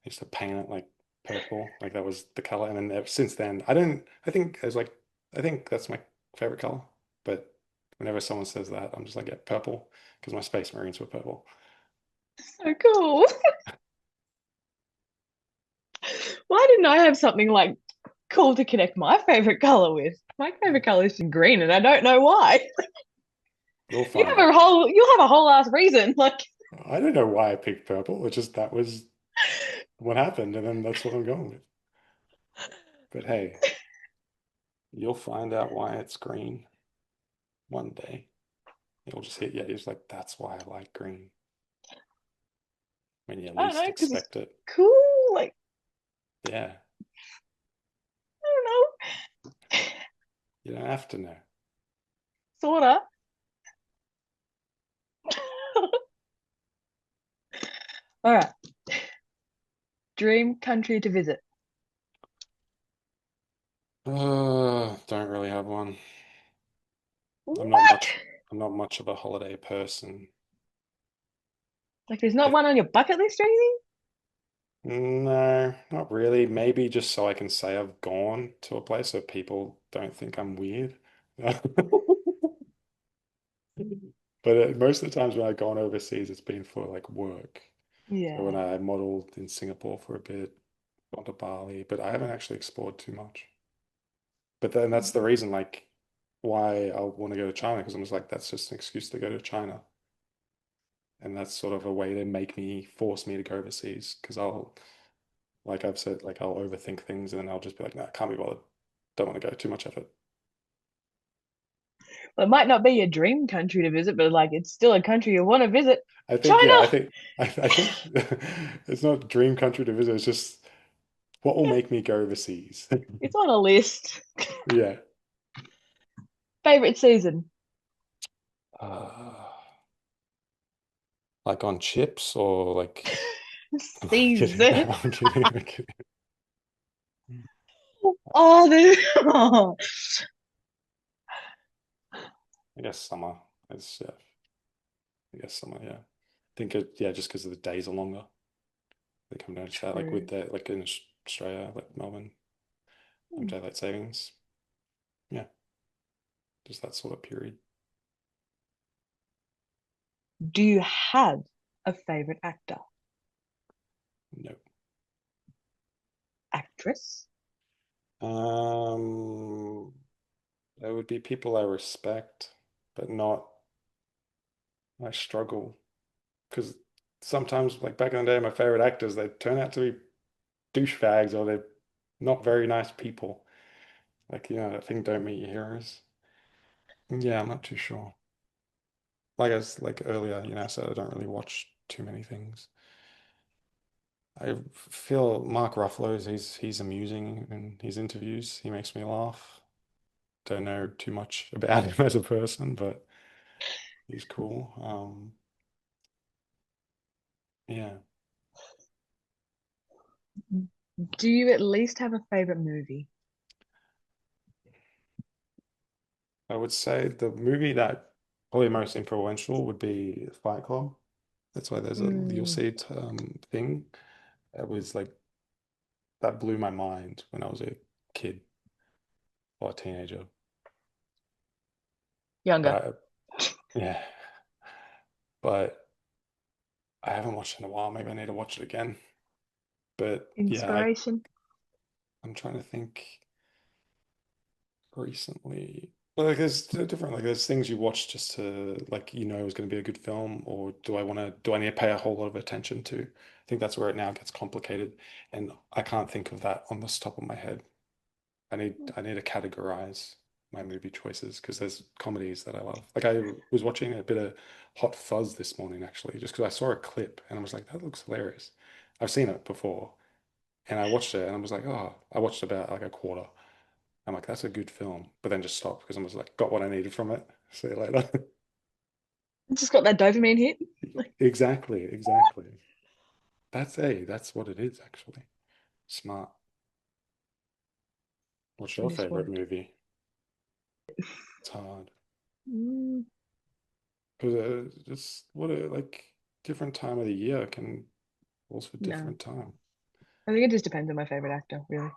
used to paint it like purple, like that was the color. And then since then, I don't. I think it's like I think that's my favorite color. But whenever someone says that, I'm just like, yeah, purple, because my Space Marines were purple. So cool. Why didn't I have something like cool to connect my favorite color with? My favorite color is green, and I don't know why. You'll find out. You'll have a whole ass reason. Like, I don't know why I picked purple. It's just that was what happened, and then that's what I'm going with. But hey, you'll find out why it's green one day. It'll just hit you. It's like that's why I like green when you I don't know, least because it's expect it. cool. Like, Yeah, I don't know. you don't have to know. Sorta. All right. Dream country to visit. Don't really have one. I'm not What? much. I'm not much of a holiday person. Like, there's not If one on your bucket list or anything? no, not really. Maybe just so I can say I've gone to a place so people don't think I'm weird. But most of the times when I've gone overseas, it's been for like work. So when Yeah. I modeled in Singapore for a bit, gone to Bali, but I haven't actually explored too much. But then that's the reason, like, why I want to go to China, because I'm just like, that's just an excuse to go to China. And that's sort of a way to force me to go overseas. Because like I've said, like I'll overthink things and then I'll just be like, no, I can't be bothered. Don't want to go, too much effort. Well, it might not be your dream country to visit, but like it's still a country you want to visit. I think, China, yeah, I think it's not dream country to visit. It's just what will make me go overseas. it's on a list. Yeah. Favorite season? Uh, like on chips or like, no, I'm kidding. Season. I'm kidding. I'm kidding. Oh, oh, I guess summer. It's, yeah, I guess summer, yeah. I think it, yeah, just because the days are longer. I think I've noticed that, like with true. the, like in Australia, like Melbourne, Hmm. daylight savings. Yeah, just that sort of period. Do you have a favorite actor, No. actress? There would be people I respect, but not, I struggle because sometimes, like back in the day, my favorite actors, they turn out to be douchebags or they're not very nice people. Like, that thing, don't meet your heroes. Yeah, I'm not too sure. Like I was like earlier, I said I don't really watch too many things. I feel Mark Ruffalo's he's amusing in his interviews. He makes me laugh. Don't know too much about him as a person, but he's cool. Yeah, Do you at least have a favorite movie? I would say the movie that probably most influential would be Fight Club. That's why there's a you'll Mm, see it thing. It was like that blew my mind when I was a kid or a teenager. younger. But yeah, but I haven't watched it in a while. Maybe I need to watch it again. But yeah, Inspiration? I'm trying to think recently. Well, like there's different like there's things you watch just to like is going to be a good film, or do I need to pay a whole lot of attention to? I think that's where it now gets complicated, and I can't think of that on the top of my head. I need to categorize my movie choices because there's comedies that I love. Like I was watching a bit of Hot Fuzz this morning actually, just because I saw a clip and I was like, that looks hilarious. I've seen it before, and I watched it and I was like, oh, I watched about like a quarter. I'm like, that's a good film, but then just stopped because I was like, got what I needed from it. See you later. Just got that dopamine hit. Like, Exactly, exactly. That's what it is actually. Smart. What's your finished favorite word. movie? It's hard Mm, because it's what a like different time of the year can calls for no. different time. I think it just depends on my favorite actor, really.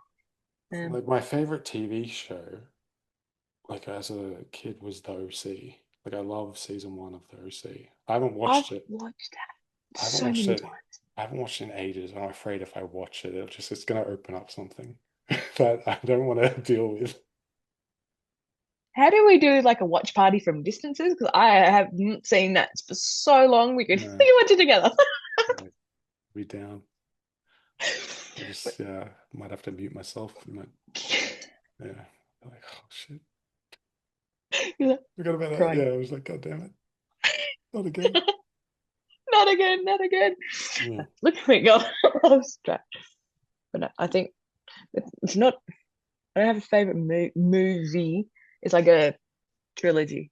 Like my favorite TV show, like as a kid, was The OC. Like I love season one of The OC. I haven't I've watched it. watched that I haven't so watched many it. times. I haven't watched it in ages. I'm afraid if I watch it, it's gonna open up something that I don't want to deal with. How do we do like a watch party from distances? Because I haven't seen that for so long. We No, can watch it together. like be down. I But just might have to mute myself. You might yeah. Like oh shit. you're like, Forgot about that. crying. Yeah, I was like, God damn it. Not again. Not again, not again. Yeah. Look at me go. I'm strapped. But no, I think it's not. I don't have a favorite movie. It's like a trilogy.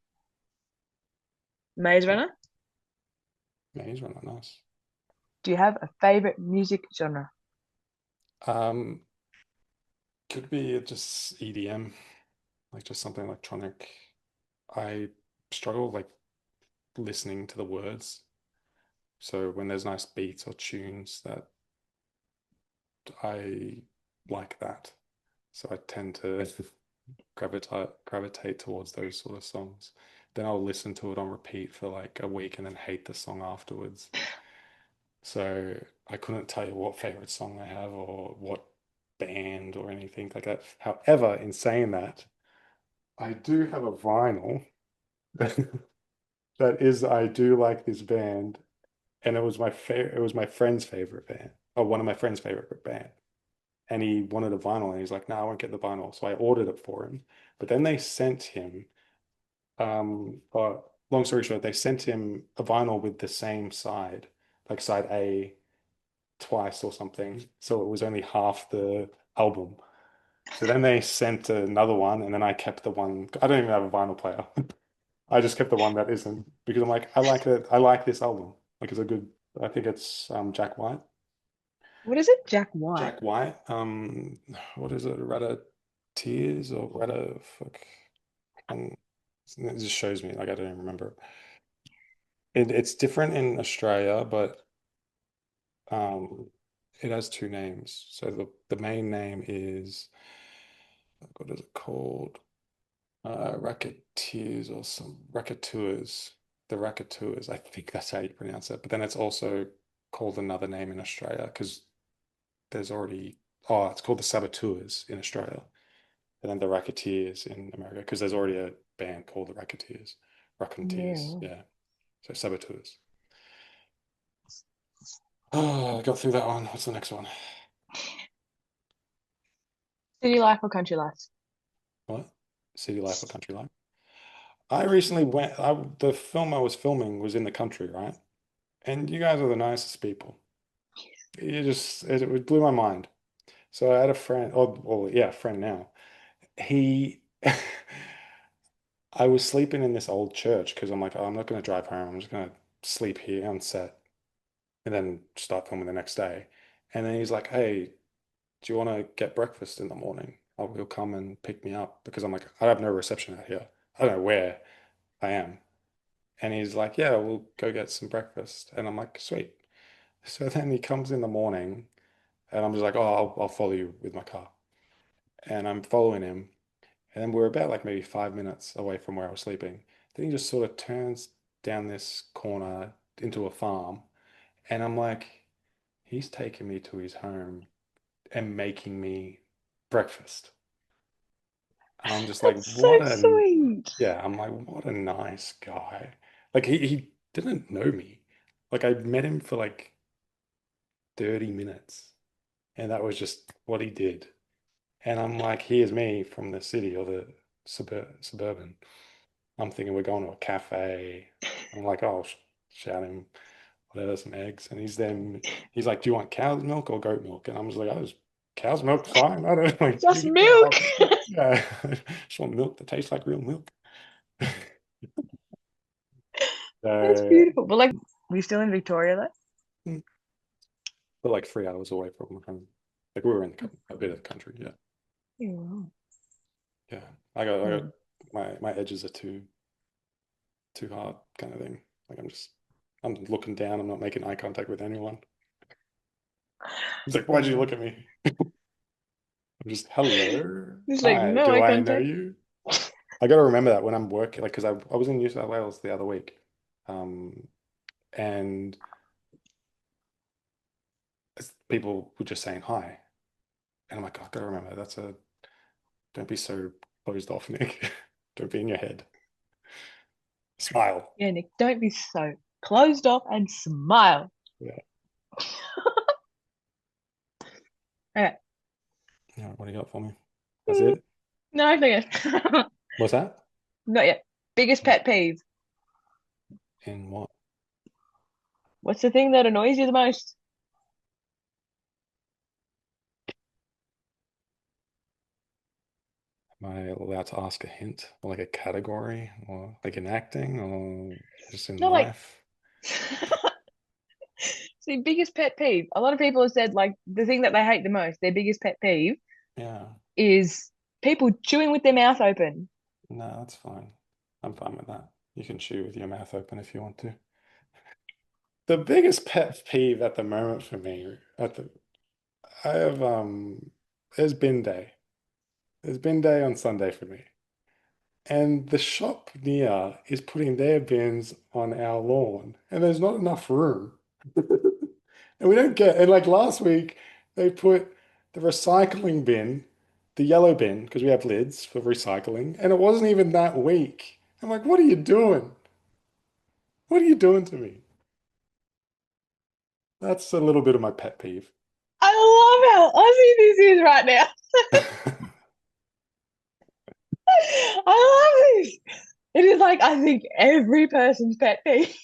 Maze Yeah. Runner. Yeah, he's really nice. Do you have a favorite music genre? Um, could be just EDM, like just something electronic. I struggle like listening to the words. So when there's nice beats or tunes that I like that. So I tend to gravitate towards those sort of songs. Then I'll listen to it on repeat for like a week and then hate the song afterwards. So I couldn't tell you what favorite song I have or what band or anything like that. However, in saying that, I do have a vinyl that is I do like this band, and it was my friend's favorite band, or one of my friend's favorite band. And he wanted a vinyl, and he's like, "No, I won't get the vinyl." So I ordered it for him. But then they sent him But long story short, they sent him a vinyl with the same side, like side A twice or something. So it was only half the album. So then they sent another one, and then I kept the one. I don't even have a vinyl player. I just kept the one that isn't because I'm like, I like it. I like this album. Like it's a good. I think it's Jack White. What is it? Jack White. Jack White. What is it? Rata Tears or Rata fuck. Um, it just shows me like I don't even remember it. It's different in Australia, but um, it has two names. So the main name is what is it called? Racketeers or some Racketeers. The Racketeers. I think that's how you pronounce it. But then it's also called another name in Australia because there's already it's called the Saboteurs in Australia, and then the Racketeers in America because there's already a band called the Racketeers. Racketeers, Yeah. yeah. So Saboteurs. Oh, I got through that one. What's the next one? City life or country life? What? City life or country life? I recently went. The film I was filming was in the country, right? And you guys are the nicest people. It blew my mind. So I had a friend. Oh, well, yeah, friend now. He, I was sleeping in this old church because I'm like, oh, I'm not going to drive home. I'm just going to sleep here on set and then start filming the next day. And then he's like, hey, do you want to get breakfast in the morning? He'll come and pick me up because I'm like, I have no reception out here. I don't know where I am. And he's like, yeah, we'll go get some breakfast. And I'm like, sweet. So then he comes in the morning and I'm just like, oh, I'll follow you with my car. And I'm following him. And then we're about like maybe 5 minutes away from where I was sleeping. Then he just sort of turns down this corner into a farm. And I'm like, he's taking me to his home and making me breakfast. And I'm just like, That's so what a, sweet. yeah, I'm like, what a nice guy. Like he didn't know me. Like I met him for like 30 minutes and that was just what he did. And I'm like, here's me from the city or the suburban. I'm thinking we're going to a cafe. I'm like, oh, shout him, whatever, some eggs. And he's like, do you want cow's milk or goat milk? And I'm just like, oh, cow's milk, fine. I don't know. Just milk. Yeah, just want milk that tastes like real milk. That's So, beautiful. But like, we still in Victoria though? but like 3 hours away from home. Like we were in a bit of the country. Yeah, Yeah. yeah. I got Hmm. my edges are too hard kind of thing. Like I'm looking down. I'm not making eye contact with anyone. He's like, why'd you Yeah. look at me? I'm just, hello. It's like Hi, no do eye I know contact. you? I got to remember that when I'm working, like, because I was in New South Wales the other week. Um, and people were just saying hi. And I'm like, I've got to remember don't be so closed off, Nick. Don't be in your head. Smile. Yeah, Nick, don't be so closed off and smile. Yeah. Okay. Yeah, what do you got for me? That's it? No, I forget. What's that? Not yet. Biggest pet peeve. In what? What's the thing that annoys you the most? Am I allowed to ask a hint or like a category or like in acting or just in Not like life? see, biggest pet peeve. A lot of people have said like the thing that they hate the most, their biggest pet peeve Yeah. is people chewing with their mouth open. No, that's fine. I'm fine with that. You can chew with your mouth open if you want to. The biggest pet peeve at the moment for me, I have there's bin day. There's bin day on Sunday for me. And the shop near is putting their bins on our lawn, and there's not enough room. And we don't get, and like last week, they put the recycling bin, the yellow bin, because we have lids for recycling, and it wasn't even that weak. I'm like, what are you doing? What are you doing to me? That's a little bit of my pet peeve. I love how Aussie this is right now. I love this. It is like I think every person's pet peeve.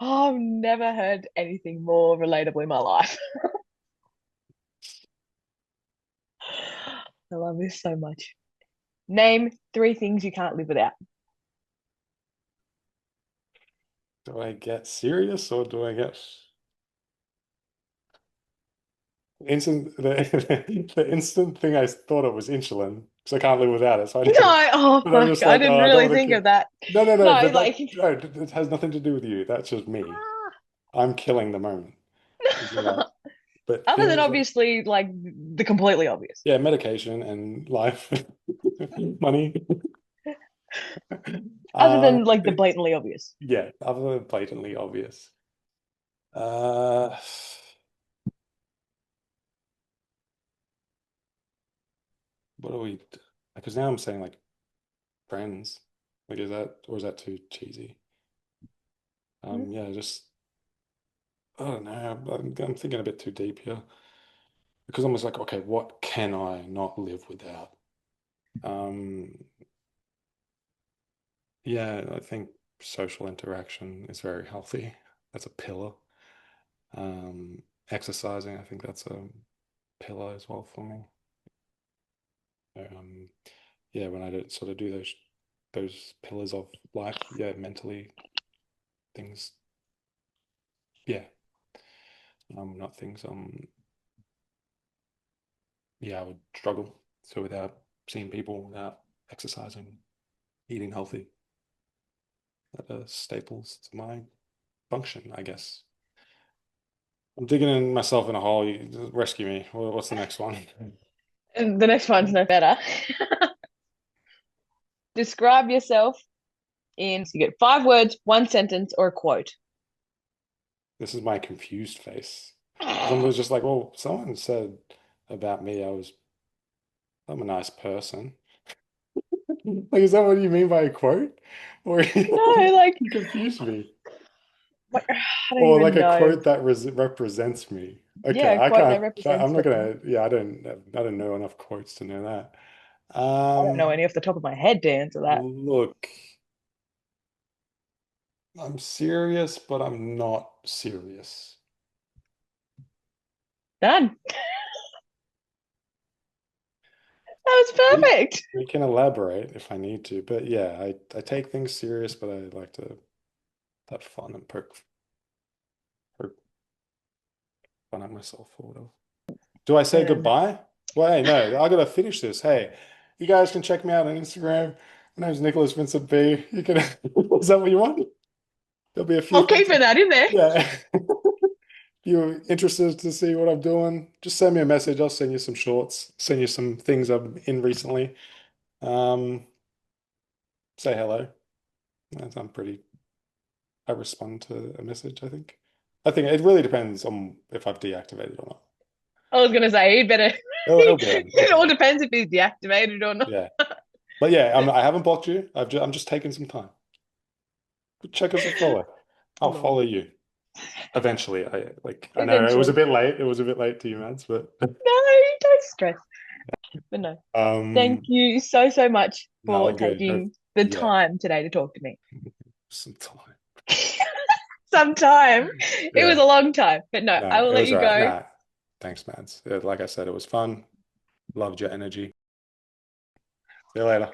Oh, I've never heard anything more relatable in my life. I love this so much. Name three things you can't live without. Do I get serious or do I get instant the instant thing I thought of was insulin because I can't live without it. So I No, didn't, oh but I'm fuck, just I like, didn't oh, I don't really want think to kill. of that. No, No, but like no, it has nothing to do with you. That's just me. I'm killing the moment. You know, but other than things like, obviously like the completely obvious. yeah, medication and life, money. Other than I like the think, blatantly obvious. yeah, other than blatantly obvious. Uh, what are we? Because now I'm saying like friends. Like, is that or is that too cheesy? Hmm? Yeah, just I don't know. I'm thinking a bit too deep here because I'm just like, okay, what can I not live without? Um, yeah, I think social interaction is very healthy. That's a pillar. Exercising, I think that's a pillar as well for me. Um, yeah, when I sort of do those pillars of life, yeah, mentally things, yeah, not things. Yeah, I would struggle. So without seeing people, without exercising, eating healthy, that are staples to my function, I guess. I'm digging in myself in a hole. You rescue me. What's the next one? And the next one's no better. Describe yourself in, so you get 5 words, one sentence, or a quote. This is my confused face. Because I'm just like, well, someone said about me I'm a nice person. Like, is that what you mean by a quote? Or No, like you confused me. what, I don't Or like even a know. quote that represents me. Okay, Yeah, a I quote that can't. I'm represents not the thing. gonna. Yeah, I don't know enough quotes to know that. I don't know Um, any off the top of my head to answer that. look, I'm serious, but I'm not serious. Done. That was We perfect. we can elaborate if I need to, but yeah, I take things serious, but I like to have fun and poke fun at myself or whatever. Do I say No, no, no. goodbye? Well, hey, no, I gotta finish this. Hey, you guys can check me out on Instagram. My name's Nicholas Vincent B. You can, is that what you want? There'll be a few I'll things. keep that in there. Yeah. If you're interested to see what I'm doing, just send me a message. I'll send you some shorts, send you some things I'm in recently. Um, say hello. I'm pretty, I respond to a message, I think. I think it really depends on if I've deactivated or not. I was gonna say he'd better. It'll be on. It all depends if he's deactivated or not. Yeah. But yeah, I haven't blocked you. I'm just taking some time. Check us a follow. I'll follow Lol. you eventually. I know it was a Eventually. bit late. It was a bit late to you, Mads, but No, don't stress. But no. Thank um, you so, so much no, for all good. taking the Yeah, time today to talk to me. some time. Some time. It was Yeah, a long time. But no, no, I will it let was you all right. go. Nah, thanks, Mads. Like I said, it was fun. Loved your energy. See you later.